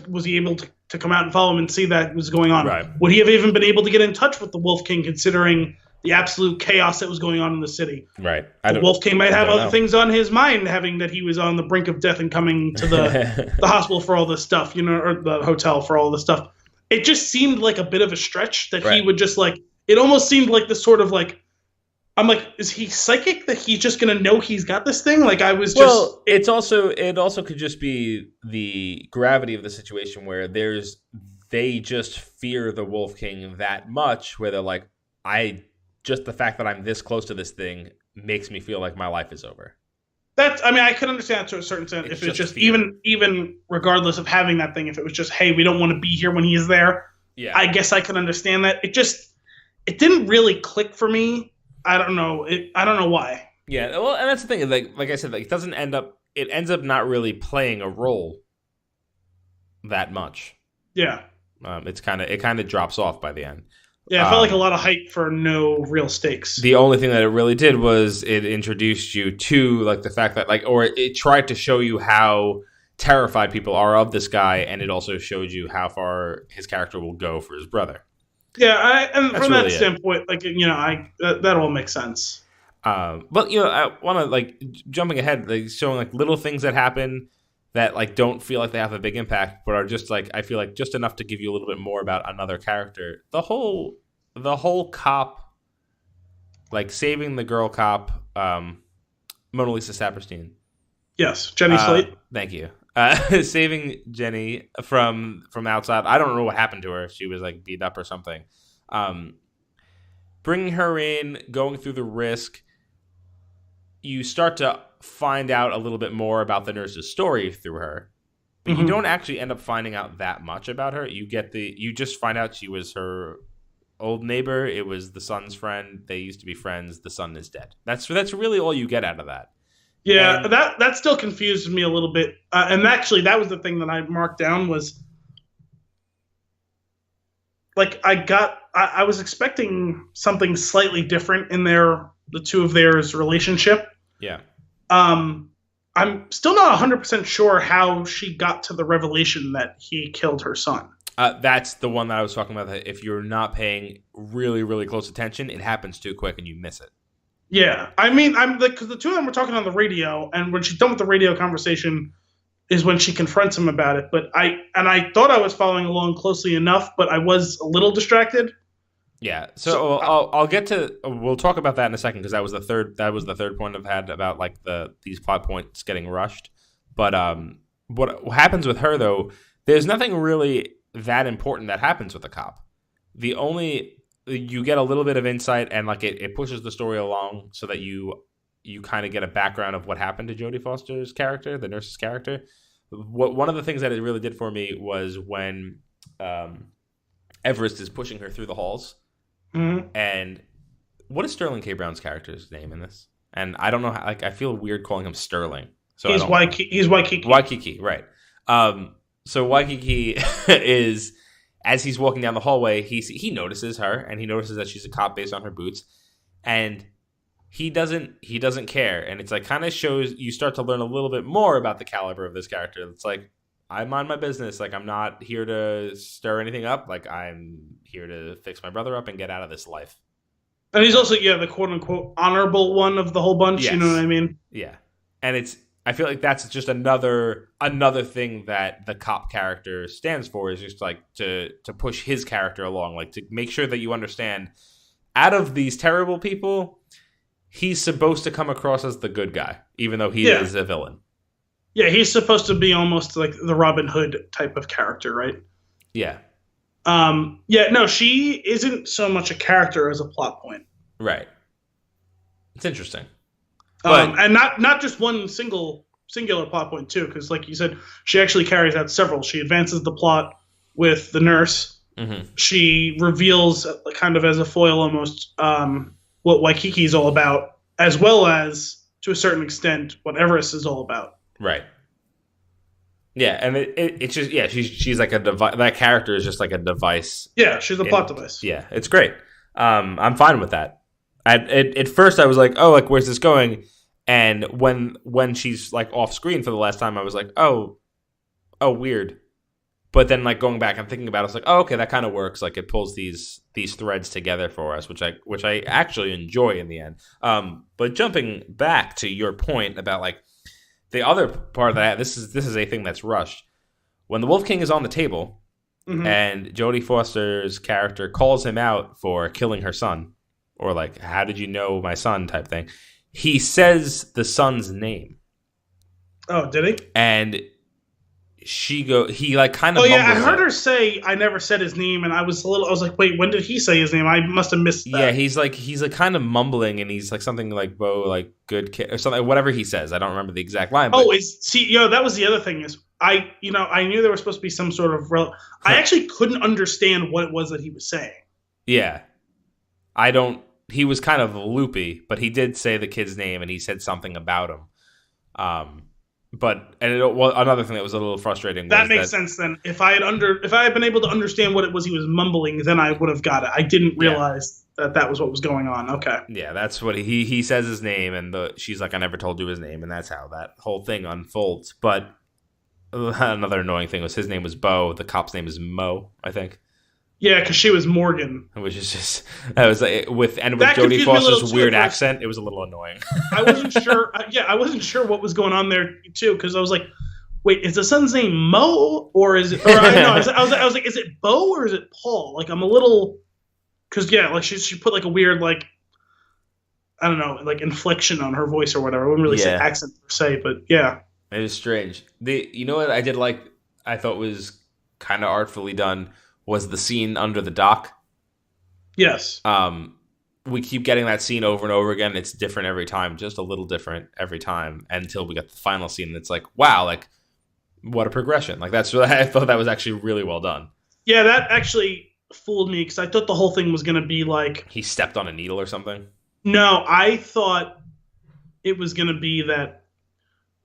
was he able to come out and follow him and see that was going on? Right. Would he have even been able to get in touch with the Wolf King, considering the absolute chaos that was going on in the city? Right. The Wolf King might have other things on his mind, having that he was on the brink of death and coming to the hospital for all this stuff, or the hotel for all this stuff. It just seemed like a bit of a stretch that he would just like. It almost seemed like this sort of like. I'm like, is he psychic that he's just gonna know he's got this thing? Like I was just. Well, it also could just be the gravity of the situation where they just fear the Wolf King that much, where they're like, just the fact that I'm this close to this thing makes me feel like my life is over. I could understand to a certain extent if it's just even regardless of having that thing, if it was just, hey, we don't want to be here when he is there. Yeah. I guess I could understand that. It didn't really click for me. I don't know. I don't know why. Yeah. Well, and that's the thing. Like I said, it ends up not really playing a role that much. Yeah. It kind of drops off by the end. Yeah, it felt like a lot of hype for no real stakes. The only thing that it really did was it introduced you to like the fact that or it tried to show you how terrified people are of this guy, and it also showed you how far his character will go for his brother. Yeah, and from that standpoint, that all makes sense. But I want to jumping ahead, showing little things that happen that don't feel like they have a big impact, but are just I feel like just enough to give you a little bit more about another character. The whole cop, saving the girl cop, Mona Lisa Saperstein. Yes, Jenny Slate. Thank you. Saving Jenny from outside. I don't know what happened to her. She was beat up or something. Bringing her in, going through the risk. You start to find out a little bit more about the nurse's story through her, but you don't actually end up finding out that much about her. You just find out she was her old neighbor. It was the son's friend. They used to be friends. The son is dead. That's really all you get out of that. Yeah, and that still confused me a little bit. And actually, that was the thing that I marked down was, like, I was expecting something slightly different in the two of theirs relationship. Yeah. I'm still not 100% sure how she got to the revelation that he killed her son. That's the one that I was talking about. That if you're not paying really, really close attention, it happens too quick and you miss it. Yeah, I mean, because the two of them were talking on the radio, and when she's done with the radio conversation, is when she confronts him about it. But I thought I was following along closely enough, but I was a little distracted. Yeah, so I'll get to. We'll talk about that in a second because that was the third point I've had about like these plot points getting rushed. But what happens with her though? There's nothing really that important that happens with the cop. You get a little bit of insight and like it pushes the story along so that you kind of get a background of what happened to Jodie Foster's character, the nurse's character. One of the things that it really did for me was when Everest is pushing her through the halls. Mm-hmm. And what is Sterling K. Brown's character's name in this? And I don't know how, like I feel weird calling him Sterling. So he's Waikiki. Waikiki, right. So Waikiki is, as he's walking down the hallway, he notices her and he notices that she's a cop based on her boots, and he doesn't care. And it's like kind of shows you start to learn a little bit more about the caliber of this character. It's like, I mind my business. Like, I'm not here to stir anything up. Like, I'm here to fix my brother up and get out of this life. And he's also, the quote unquote honorable one of the whole bunch. Yes. You know what I mean? Yeah. And I feel like that's just another thing that the cop character stands for, is just like to push his character along, like to make sure that you understand out of these terrible people, he's supposed to come across as the good guy, even though he is a villain. Yeah, he's supposed to be almost like the Robin Hood type of character, right? Yeah. No, she isn't so much a character as a plot point. Right. It's interesting. And not just one singular plot point too, because like you said, she actually carries out several. She advances the plot with the nurse. Mm-hmm. She reveals, kind of as a foil almost, what Waikiki's all about, as well as to a certain extent what Everest is all about. Right. Yeah, and it's just she's like a device. That character is just like a device. Yeah, she's a plot device. Yeah, it's great. I'm fine with that. At first, I was like, oh, like where's this going? And when she's like off screen for the last time, I was like, oh, weird. But then like going back and thinking about it, I was like, oh, okay, that kind of works. Like it pulls these threads together for us, which I actually enjoy in the end. But jumping back to your point about like. The other part of that, this is a thing that's rushed. When the Wolf King is on the table, mm-hmm. and Jodie Foster's character calls him out for killing her son, or like, how did you know my son type thing, he says the son's name. Oh, did he? And he like kind of. Oh yeah, I heard her say I never said his name, and I was like, wait, when did he say his name? I must have missed that. Yeah, he's like kind of mumbling, and he's like something like "Bo," like good kid or something. Whatever he says, I don't remember the exact line. But... that was the other thing is I knew there was supposed to be some sort of I actually couldn't understand what it was that he was saying. Yeah, he was kind of loopy, but he did say the kid's name, and he said something about him. Another thing that was a little frustrating. That makes sense. Then, if I had been able to understand what it was he was mumbling, then I would have got it. I didn't realize that was what was going on. Okay. Yeah, that's what he says his name, and she's like, "I never told you his name," and that's how that whole thing unfolds. But another annoying thing was his name was Bo. The cop's name is Mo, I think. Yeah, because she was Morgan. Which is just with Jodie Foster's weird accent, it was a little annoying. I wasn't sure. I wasn't sure what was going on there too, because I was like, "Wait, is the son's name Mo or is it?" I was like, "Is it Bo or is it Paul?" Like I'm a little, because like she put like a weird like, I don't know, like inflection on her voice or whatever. I wouldn't really say accent per se, but yeah, it is strange. You know what I did like? I thought was kind of artfully done. Was the scene under the dock. Yes. We keep getting that scene over and over again. It's different every time, just a little different every time until we get the final scene. And it's like, wow, like what a progression. Like I thought that was actually really well done. Yeah, that actually, fooled me because I thought the whole thing was going to be like He stepped on a needle or something. no, I thought it was going to be that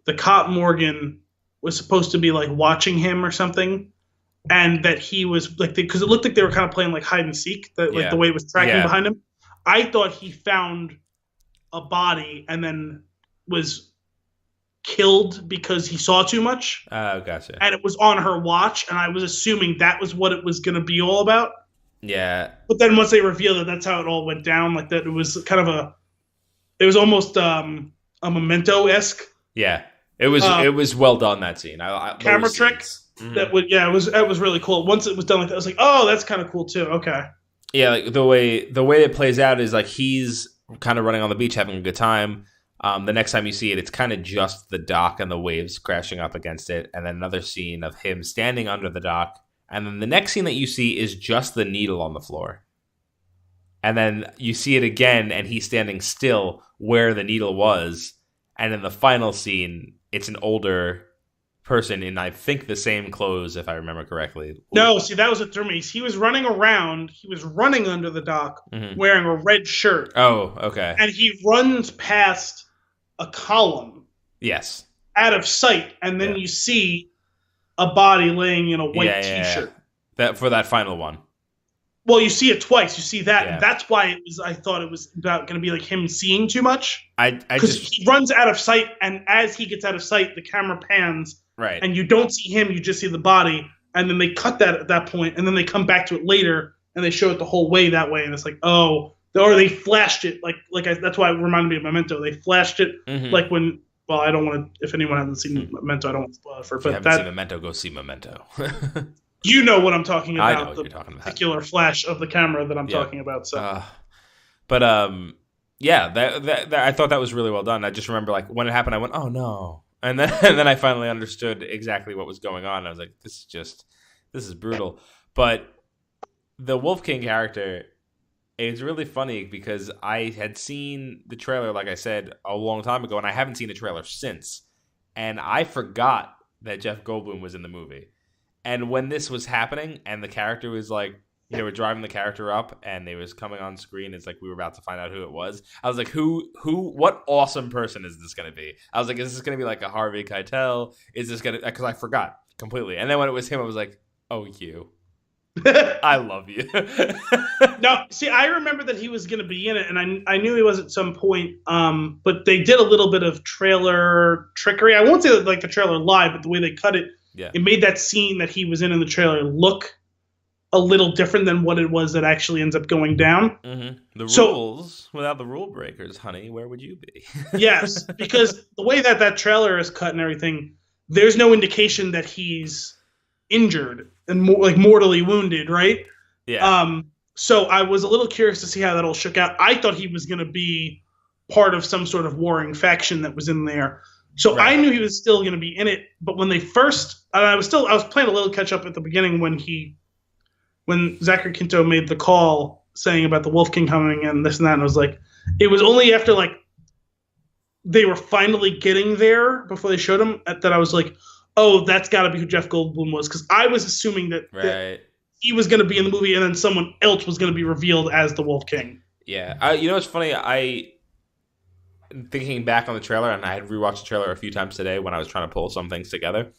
the cop Morgan was supposed to be like watching him or something, and that he was like because it looked like they were kind of playing like hide and seek, like the way it was tracking behind him. I thought he found a body and then was killed because he saw too much. Oh, gotcha. And it was on her watch, and I was assuming that was what it was going to be all about. Yeah. But then once they revealed that that's how it all went down, like that it was kind of it was almost a Memento-esque. Yeah. It was well done, that scene. Camera trick. Mm-hmm. It was really cool. Once it was done like that, I was like, oh, that's kind of cool too. Okay. Yeah, like the way it plays out is like he's kind of running on the beach having a good time. The next time you see it, it's kind of just the dock and the waves crashing up against it, and then another scene of him standing under the dock, and then the next scene that you see is just the needle on the floor. And then you see it again, and he's standing still where the needle was, and in the final scene, it's an older person in, I think, the same clothes, if I remember correctly. No, see, that was what threw me. He was running around. He was running under the dock, wearing a red shirt. Oh, okay. And he runs past a column. Yes. Out of sight, and then you see a body laying in a white T-shirt. That for that final one. Well, you see it twice. You see that, and that's why I thought it was about going to be like him seeing too much. Because he runs out of sight, and as he gets out of sight, the camera pans. Right. And you don't see him, you just see the body, and then they cut that at that point, and then they come back to it later, and they show it the whole way that way, and it's like, oh, or they flashed it, that's why it reminded me of Memento. They flashed it, like when, well, I don't want to, if anyone hasn't seen Memento, I don't want to spoil it for, but if you haven't seen Memento, go see Memento. You know what I'm talking about. I know what you're talking about. Particular flash of the camera that I'm talking about, so. I thought that was really well done. I just remember, like, when it happened, I went, oh, no. And then I finally understood exactly what was going on. I was like, this is brutal. But the Wolf King character, it's really funny because I had seen the trailer, like I said, a long time ago, and I haven't seen the trailer since. And I forgot that Jeff Goldblum was in the movie. And when this was happening and the character was like, they were driving the character up and they was coming on screen. It's like we were about to find out who it was. I was like, what awesome person is this going to be? I was like, is this going to be like a Harvey Keitel? Is this going to, because I forgot completely. And then when it was him, I was like, oh, you. I love you. No, see, I remember that he was going to be in it, and I knew he was at some point, but they did a little bit of trailer trickery. I won't say that, like the trailer live, but the way they cut it, it made that scene that he was in the trailer look a little different than what it was that actually ends up going down. The rules, without the rule breakers, honey, where would you be? Yes, because the way that trailer is cut and everything, there's no indication that he's injured and mortally wounded, right? Yeah. So I was a little curious to see how that all shook out. I thought he was going to be part of some sort of warring faction that was in there. So I knew he was still going to be in it. But when they first, I was playing a little catch up at the beginning when Zachary Quinto made the call saying about the Wolf King coming and this and that, and I was like, it was only after like they were finally getting there before they showed him that I was like, oh, that's got to be who Jeff Goldblum was, because I was assuming that he was going to be in the movie and then someone else was going to be revealed as the Wolf King. Yeah, you know what's funny? Thinking back on the trailer, and I had rewatched the trailer a few times today when I was trying to pull some things together.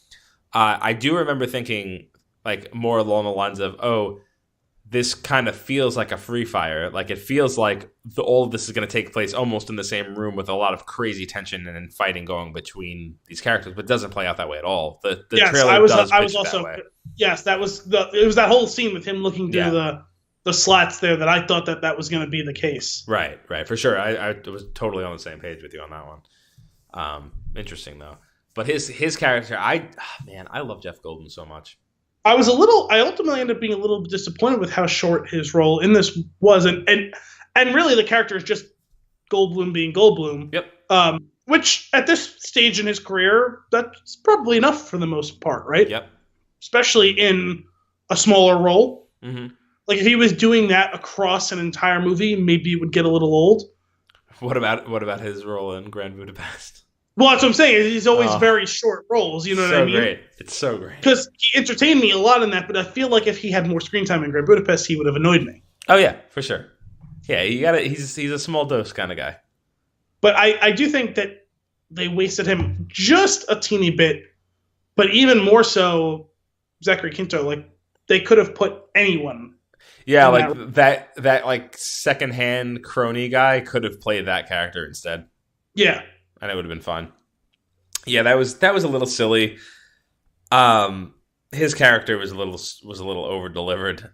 I do remember thinking like more along the lines of, oh, this kind of feels like a free fire. Like it feels like all of this is going to take place almost in the same room with a lot of crazy tension and fighting going between these characters, but it doesn't play out that way at all. The trailer does pitch that way. Yes, it was that whole scene with him looking through the slats there that I thought that was going to be the case. Right, for sure. I was totally on the same page with you on that one. Interesting though, but his character, I love Jeff Goldblum so much. I ultimately ended up being a little disappointed with how short his role in this was, and really the character is just Goldblum being Goldblum. Yep. Which at this stage in his career, that's probably enough for the most part, right? Yep. Especially in a smaller role. Mm-hmm. Like if he was doing that across an entire movie, maybe it would get a little old. What about his role in Grand Budapest? Well, that's what I'm saying. He's always very short roles. You know what I mean? Great. It's so great. Because he entertained me a lot in that, but I feel like if he had more screen time in Grand Budapest, he would have annoyed me. Oh yeah, for sure. Yeah, you got it. He's a small dose kind of guy. But I do think that they wasted him just a teeny bit, but even more so, Zachary Quinto. Like they could have put anyone. Yeah, like that like secondhand crony guy could have played that character instead. Yeah. And it would have been fun. Yeah, that was a little silly. His character was a little over delivered.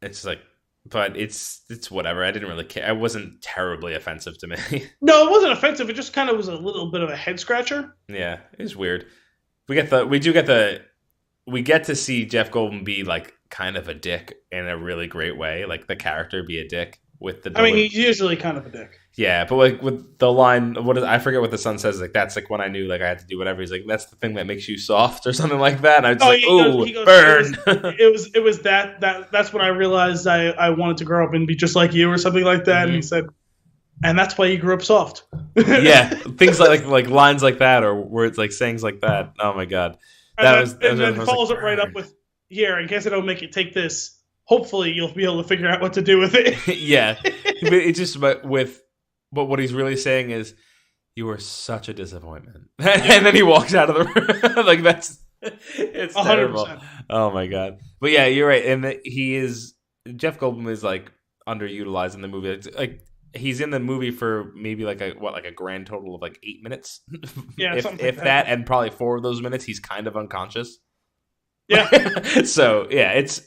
It's like, but it's whatever. I didn't really care. It wasn't terribly offensive to me. No, it wasn't offensive. It just kind of was a little bit of a head scratcher. Yeah, it was weird. We get to see Jeff Goldblum be like kind of a dick in a really great way. Like the character be a dick with the. I mean, he's usually kind of a dick. Yeah, but like with the line, I forget what the son says. Like that's like when I knew like I had to do whatever. He's like, that's the thing that makes you soft or something like that. And I was burn. It was that's when I realized I wanted to grow up and be just like you or something like that. Mm-hmm. And he said, and that's why you grew up soft. Yeah, things like lines like that or words like sayings like that. Oh my god, and then follows it right up with here. In case I don't make it, take this. Hopefully, you'll be able to figure out what to do with it. Yeah, it's just But what he's really saying is, you were such a disappointment. And then he walks out of the room. Like, it's 100%. Terrible. Oh, my God. But yeah, you're right. And Jeff Goldblum is, like, underutilized in the movie. It's, like, he's in the movie for maybe, like, a grand total of, like, 8 minutes? Yeah, if that, and probably 4 of those minutes, he's kind of unconscious. Yeah. So, yeah, it's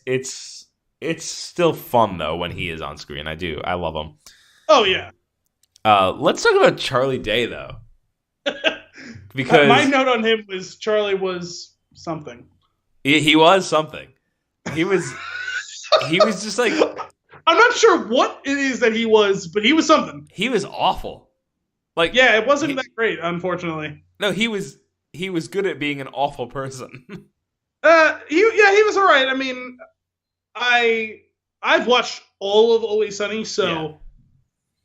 still fun, though, when he is on screen. I love him. Oh, yeah. Let's talk about Charlie Day, though. Because my note on him was Charlie was something. He was something. He was just like, I'm not sure what it is that he was, but he was something. He was awful. Like, yeah, it wasn't that great, unfortunately. No, he was good at being an awful person. He was all right. I mean, I've watched all of Always Sunny, so. Yeah.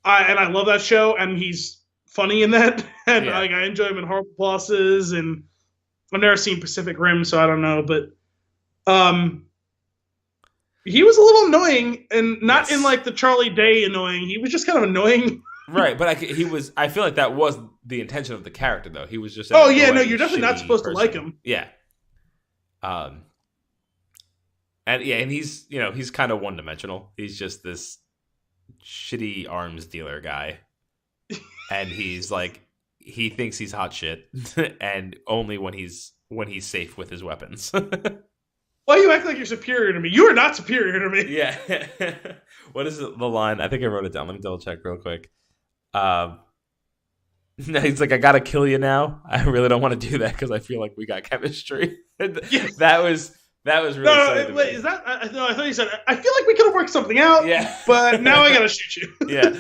I love that show, and he's funny in that, and I enjoy him in Horrible Bosses, and I've never seen Pacific Rim, so I don't know, but he was a little annoying, and not in like the Charlie Day annoying. He was just kind of annoying, right? But I feel like that was the intention of the character, though. He was just no, you're definitely not supposed to like him. Yeah, and he's he's kind of one dimensional. He's just this shitty arms dealer guy, and he's like, he thinks he's hot shit, and only when he's safe with his weapons. Why you act like you're superior to me? You are not superior to me. Yeah. What is the line? I think I wrote it down. Let me double check real quick. He's like, I gotta kill you now. I really don't want to do that because I feel like we got chemistry. Yes. That was really no, wait, is that? I thought you said, I feel like we could have worked something out. Yeah. But now I gotta shoot you. Yeah.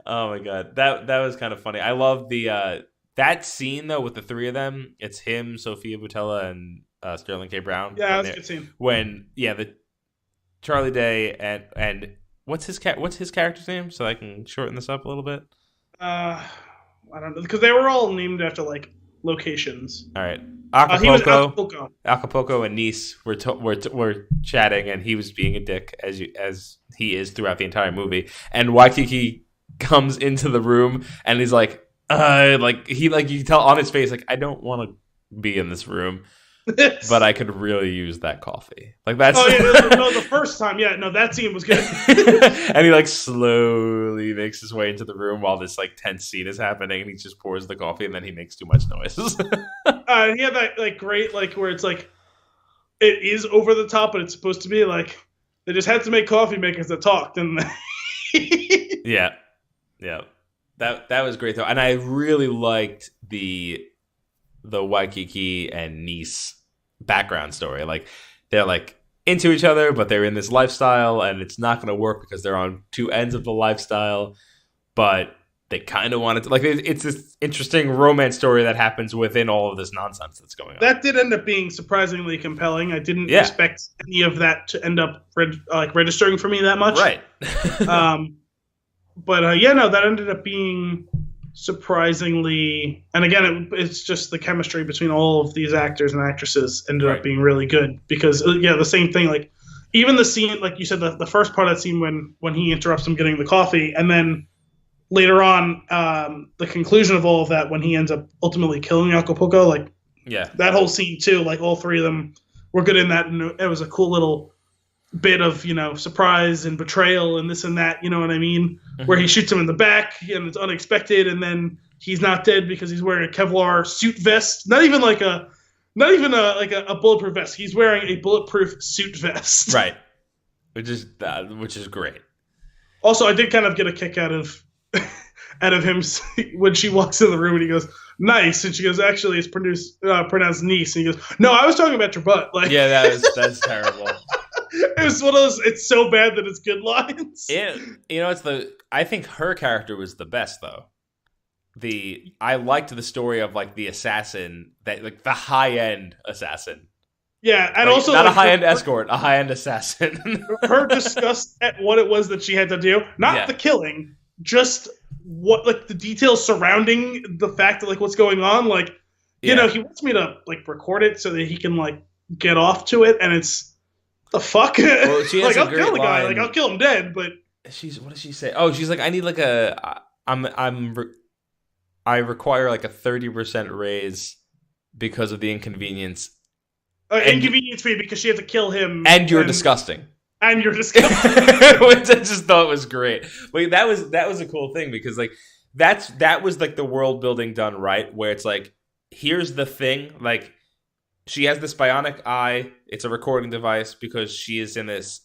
Oh my god, that was kind of funny. I love the that scene though with the three of them. It's him, Sophia Boutella, and Sterling K. Brown. Yeah, that's a good scene. When the Charlie Day and what's his character's name, so I can shorten this up a little bit. I don't know, because they were all named after like locations. All right. Acapulco. Acapulco and Nice were chatting, and he was being a dick as he is throughout the entire movie. And Waikiki comes into the room, and he's like you can tell on his face, like, I don't want to be in this room, but I could really use that coffee. Like that's. Oh yeah, no, the first time, yeah, no, that scene was good. And he like slowly makes his way into the room while this like tense scene is happening, and he just pours the coffee, and then he makes too much noise. He had that like great like where it's like it is over the top, but it's supposed to be like they just had to make coffee makers that talked, and yeah. That was great though, and I really liked the Waikiki and Nice background story. Like they're like into each other, but they're in this lifestyle, and it's not going to work because they're on two ends of the lifestyle. But they kind of wanted to, like, it's this interesting romance story that happens within all of this nonsense that's going on. That did end up being surprisingly compelling. I didn't expect any of that to end up registering for me that much. Right. But that ended up being surprisingly, and again, it's just the chemistry between all of these actors and actresses ended up Right. being really good because the same thing, like even the scene, like you said, the first part of that scene when he interrupts him getting the coffee, and then later on, the conclusion of all of that when he ends up ultimately killing Acapulco, like that whole scene too, like all three of them were good in that, and it was a cool little bit of surprise and betrayal and this and that, you know what I mean? Mm-hmm. Where he shoots him in the back and it's unexpected, and then he's not dead because he's wearing a Kevlar suit vest, not even a bulletproof vest. He's wearing a bulletproof suit vest, right? Which is great. Also, I did kind of get a kick out of him when she walks in the room and he goes, "Nice," and she goes, "Actually, it's pronounced niece," and he goes, "No, I was talking about your butt." Like, yeah, that's terrible. It was one of those, it's so bad that it's good lines. I think her character was the best though. I liked the story of like the assassin, that like the high end assassin. Yeah, and like, also not a high end escort, a high end assassin. Her disgust at what it was that she had to do, not the killing, just what like the details surrounding the fact that like what's going on. Like, he wants me to like record it so that he can like get off to it, and it's. The fuck? Well, she has like, I'll kill the guy. Like, I'll kill him dead, but... What does she say? Oh, she's like, I need like I require like a 30% raise because of the inconvenience. Inconvenience me because she had to kill him. And you're disgusting. And you're disgusting. Which I just thought was great. But that was a cool thing because like that was like the world building done right, where it's like, here's the thing, like, she has this bionic eye. It's a recording device because she is in this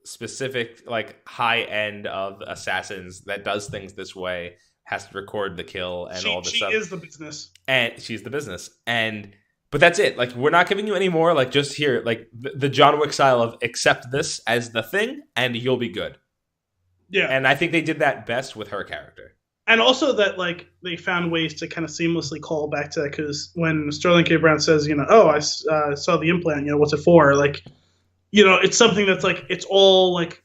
specific, like, high end of assassins that does things this way, has to record the kill and all this stuff. She is the business. And she's the business. But that's it. Like, we're not giving you any more. Like, just here, like, the John Wick style of accept this as the thing and you'll be good. Yeah. And I think they did that best with her character. And also that, like, they found ways to kind of seamlessly call back to that, because when Sterling K. Brown says, I saw the implant, what's it for? Like, it's something that's, like, it's all, like,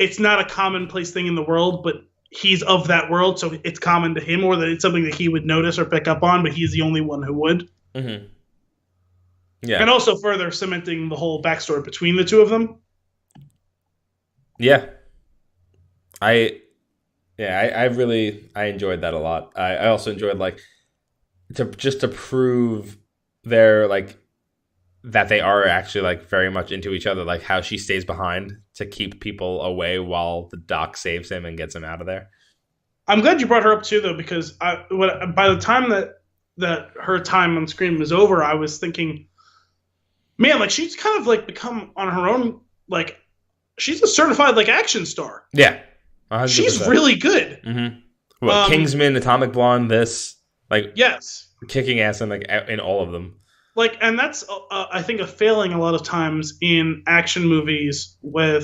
it's not a commonplace thing in the world, but he's of that world, so it's common to him, or that it's something that he would notice or pick up on, but he's the only one who would. Mm-hmm. Yeah. And also further cementing the whole backstory between the two of them. Yeah. I enjoyed that a lot. I also enjoyed like to prove their like that they are actually like very much into each other, like how she stays behind to keep people away while the doc saves him and gets him out of there. I'm glad you brought her up too, though, because by the time that her time on screen was over, I was thinking, man, like she's kind of like become on her own, like she's a certified like action star. Yeah. 100%. She's really good. Mm-hmm. What, Kingsman, Atomic Blonde, this, like, yes, kicking ass in like in all of them. Like, and that's I think a failing a lot of times in action movies where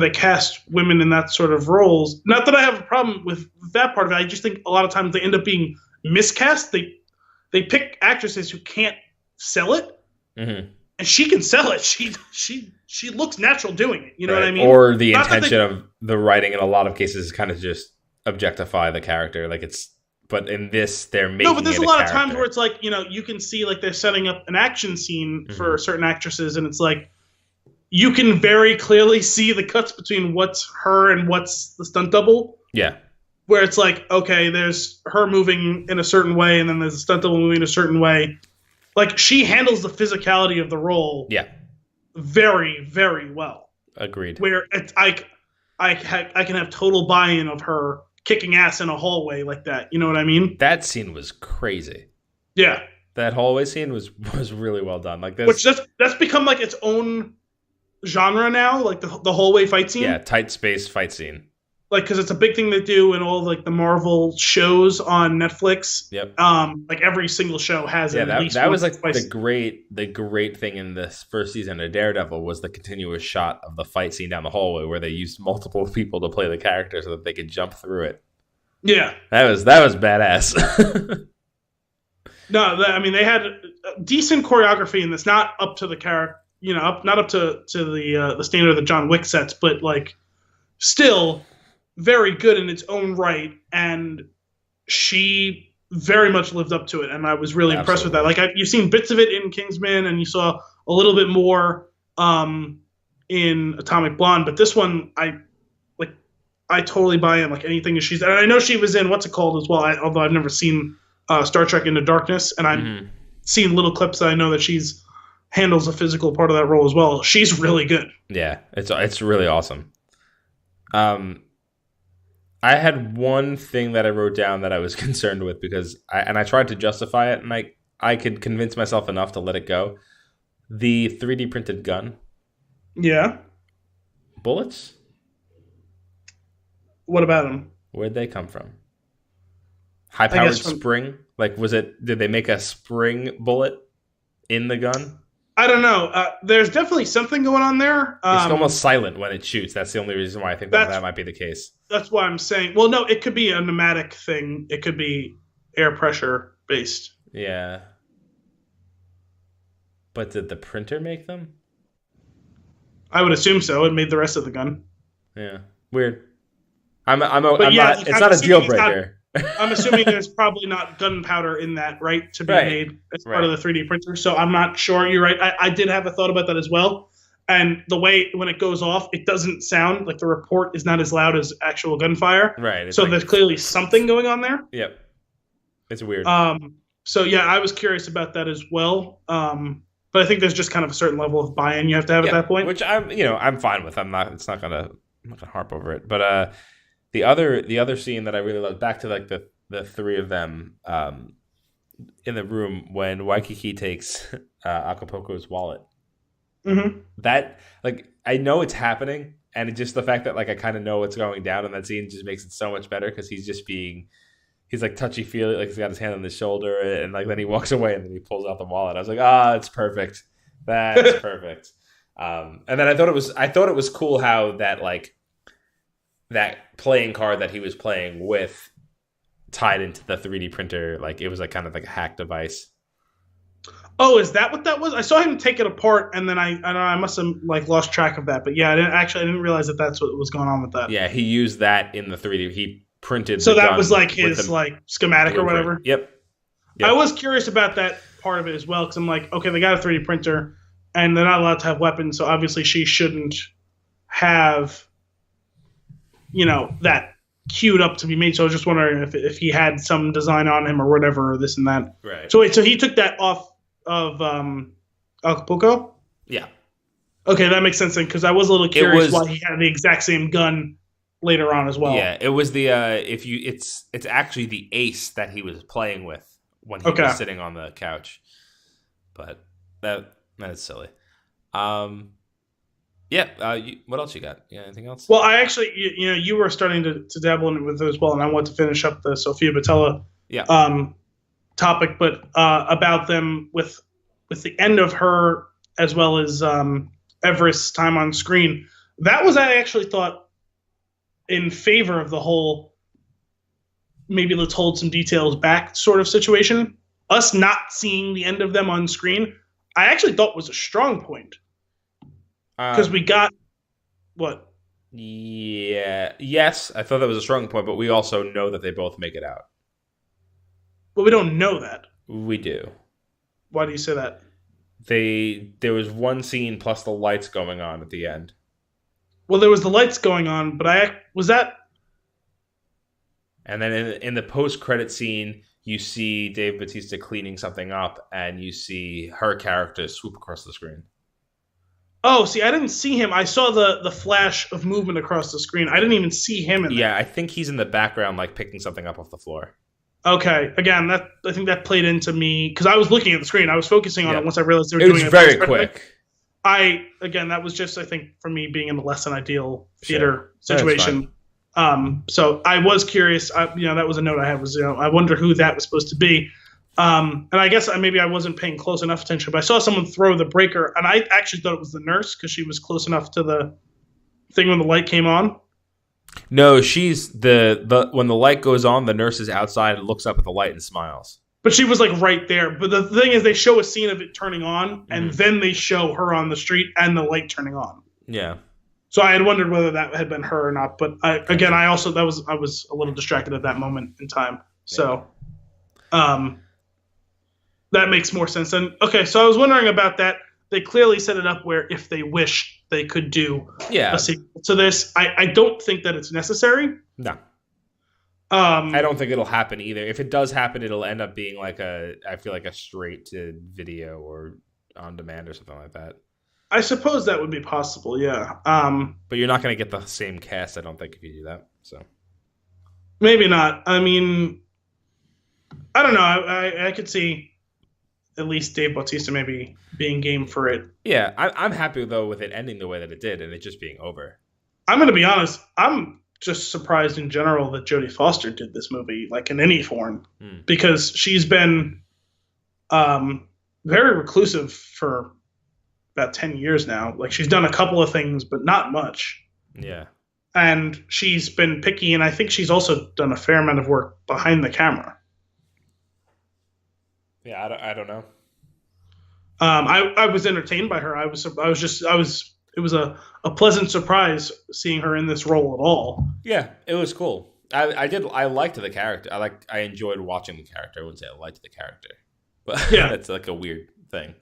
they cast women in that sort of roles. Not that I have a problem with that part of it. I just think a lot of times they end up being miscast. They pick actresses who can't sell it, and she can sell it. She looks natural doing it. You know what I mean? Or the intention of the writing in a lot of cases is kind of just objectify the character. Like but in this, they're making no, but there's it a lot character. of times where it's like, you can see like they're setting up an action scene for certain actresses, and it's like you can very clearly see the cuts between what's her and what's the stunt double. Yeah. Where it's like, okay, there's her moving in a certain way, and then there's a stunt double moving in a certain way. Like, she handles the physicality of the role very, very well. Agreed. Where I can have total buy-in of her kicking ass in a hallway like that. You know what I mean? That scene was crazy. Yeah. That hallway scene was really well done. Like this, which that's become like its own genre now, like the hallway fight scene. Yeah, tight space fight scene. Like, because it's a big thing they do in all like the Marvel shows on Netflix. Yep. Like every single show has at least that was like the great thing in this first season of Daredevil was the continuous shot of the fight scene down the hallway where they used multiple people to play the character so that they could jump through it. Yeah. That was badass. No, I mean they had decent choreography in this, not up to the character, not up to the standard that John Wick sets, but like still very good in its own right, and she very much lived up to it, and I was really impressed with that. Absolutely. Like you've seen bits of it in Kingsman, and you saw a little bit more in Atomic Blonde, but this one I totally buy in. Like anything that she's, and I know she was in what's it called as well. Although I've never seen Star Trek Into Darkness, and I've seen little clips that I know that she's handles a physical part of that role as well. She's really good. Yeah, it's really awesome. I had one thing that I wrote down that I was concerned with because I tried to justify it, and I could convince myself enough to let it go. The 3D printed gun. Yeah. Bullets? What about them? Where'd they come from? High-powered spring? Like, did they make a spring bullet in the gun? I don't know. There's definitely something going on there. It's almost silent when it shoots. That's the only reason why I think that might be the case. That's why I'm saying. Well, no, it could be a pneumatic thing. It could be air pressure based. Yeah. But did the printer make them? I would assume so. It made the rest of the gun. Yeah. Weird. It's not a deal breaker. I'm assuming there's probably not gunpowder in that, right, to be made as part of the 3D printer. So I'm not sure. You're right. I did have a thought about that as well. And the way when it goes off, it doesn't sound like the report is not as loud as actual gunfire. Right. So there's clearly something going on there. Yep. It's weird. So yeah, I was curious about that as well. But I think there's just kind of a certain level of buy-in you have to have at that point, which I'm fine with. I'm not gonna harp over it. But the other scene that I really loved, back to like the three of them in the room when Waikiki takes Acapulco's wallet. Mm-hmm. That, like, I know it's happening, and it's just the fact that like I kind of know what's going down in that scene just makes it so much better because he's like touchy-feely, like he's got his hand on his shoulder, and like then he walks away and then he pulls out the wallet. I was like, it's perfect. That's perfect. And then I thought it was cool how that like that playing card that he was playing with tied into the 3D printer, like it was like kind of like a hack device. Oh, is that what that was? I saw him take it apart, and then I must have like lost track of that. But yeah, I didn't realize that that's what was going on with that. Yeah, he used that in the 3D. He printed. So that was like his like schematic or whatever. Yep. I was curious about that part of it as well because I'm like, okay, they got a 3D printer, and they're not allowed to have weapons, so obviously she shouldn't have, that queued up to be made. So I was just wondering if he had some design on him or whatever, or this and that. Right. So wait, so he took that off of Acapulco? Yeah. Okay, that makes sense then, because I was a little curious why he had the exact same gun later on as well. Yeah, it was the it's actually the ace that he was playing with when he was sitting on the couch. But that is silly. What else you got? Yeah, anything else? Well, I actually, you were starting to dabble in it with it as well, and I want to finish up the Sofia Boutella topic, but about them with the end of her as well as Everest's time on screen. That was, I actually thought, in favor of the whole maybe let's hold some details back sort of situation. Us not seeing the end of them on screen, I actually thought was a strong point. Because we got what? Yeah. Yes, I thought that was a strong point, but we also know that they both make it out. But we don't know that. We do. Why do you say that? There was one scene plus the lights going on at the end. Well, there was the lights going on, but was that. And then in the post-credit scene, you see Dave Bautista cleaning something up, and you see her character swoop across the screen. Oh, see, I didn't see him. I saw the flash of movement across the screen. I didn't even see him in there. Yeah, I think he's in the background, like picking something up off the floor. Okay, again, I think that played into me because I was looking at the screen. I was focusing on it once I realized they were doing it. It was very quick. That was just, I think, for me being in a less than ideal theater situation. So I was curious. That was a note I had was, I wonder who that was supposed to be. And I guess maybe I wasn't paying close enough attention, but I saw someone throw the breaker, and I actually thought it was the nurse because she was close enough to the thing when the light came on. No, she's the when the light goes on, the nurse is outside and looks up at the light and smiles. But she was like right there. But the thing is, they show a scene of it turning on, and then they show her on the street and the light turning on. Yeah. So I had wondered whether that had been her or not. But I was a little distracted at that moment in time. So, that makes more sense. And okay, so I was wondering about that. They clearly set it up where if they wish, they could do a sequel to this. I don't think that it's necessary. No. I don't think it'll happen either. If it does happen, it'll end up being like a straight to video or on demand or something like that. I suppose that would be possible, yeah. But you're not going to get the same cast, I don't think, if you do that. So maybe not. I mean, I don't know. I could see at least Dave Bautista maybe being game for it. Yeah, I'm happy, though, with it ending the way that it did and it just being over. I'm going to be honest. I'm just surprised in general that Jodie Foster did this movie, like in any form, because she's been very reclusive for about 10 years now. Like, she's done a couple of things, but not much. Yeah. And she's been picky, and I think she's also done a fair amount of work behind the camera. Yeah, I don't know. I was entertained by her. It was a pleasant surprise seeing her in this role at all. Yeah, it was cool. I liked the character. I enjoyed watching the character. I wouldn't say I liked the character, but yeah, that's like a weird thing.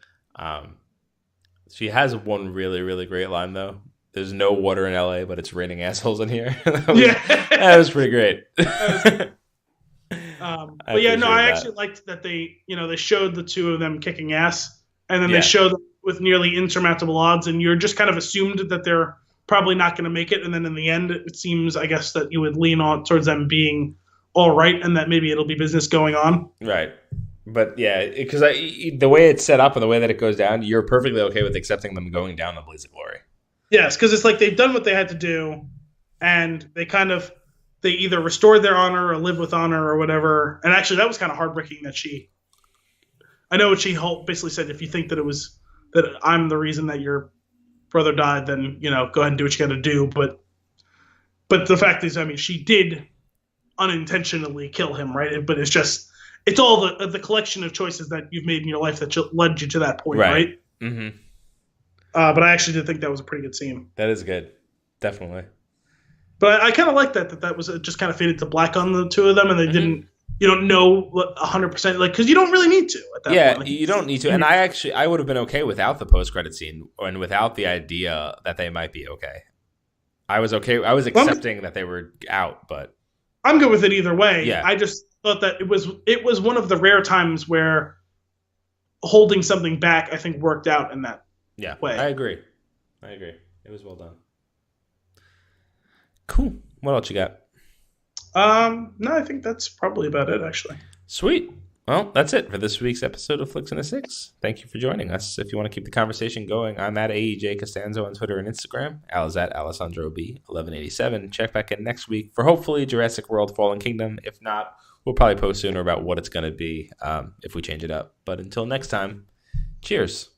She has one really, really great line though. There's no water in LA, but it's raining assholes in here. That was pretty great. But yeah, no, I actually liked that they showed the two of them kicking ass, and then they showed them with nearly insurmountable odds, and you're just kind of assumed that they're probably not going to make it, and then in the end, it seems, I guess, that you would lean on towards them being all right, and that maybe it'll be business going on. Right. But yeah, because the way it's set up and the way that it goes down, you're perfectly okay with accepting them going down the blaze of glory. Yes, because it's like they've done what they had to do, and they either restored their honor or live with honor or whatever. And actually, that was kind of heartbreaking that I know what she basically said, if you think that I'm the reason that your brother died, then, go ahead and do what you got to do. But the fact is, I mean, she did unintentionally kill him, right? But it's all the collection of choices that you've made in your life that led you to that point, right? Mm-hmm. But I actually did think that was a pretty good scene. That is good. Definitely. But I kind of like that was just kind of faded to black on the two of them, and they didn't. You don't know 100%, like, because you don't really need to at that point. Yeah, like, you don't need to. And I would have been okay without the post-credit scene and without the idea that they might be okay. I was okay. I was accepting that they were out, but I'm good with it either way. Yeah. I just thought that it was one of the rare times where holding something back, I think, worked out in that way. I agree. It was well done. Cool. What else you got? No, I think that's probably about it, actually. Sweet. Well, that's it for this week's episode of Flix and a Six. Thank you for joining us. If you want to keep the conversation going, I'm at AEJ Costanzo on Twitter and Instagram. Al is at Alessandro B1187. Check back in next week for hopefully Jurassic World Fallen Kingdom. If not, we'll probably post sooner about what it's going to be if we change it up. But until next time, cheers.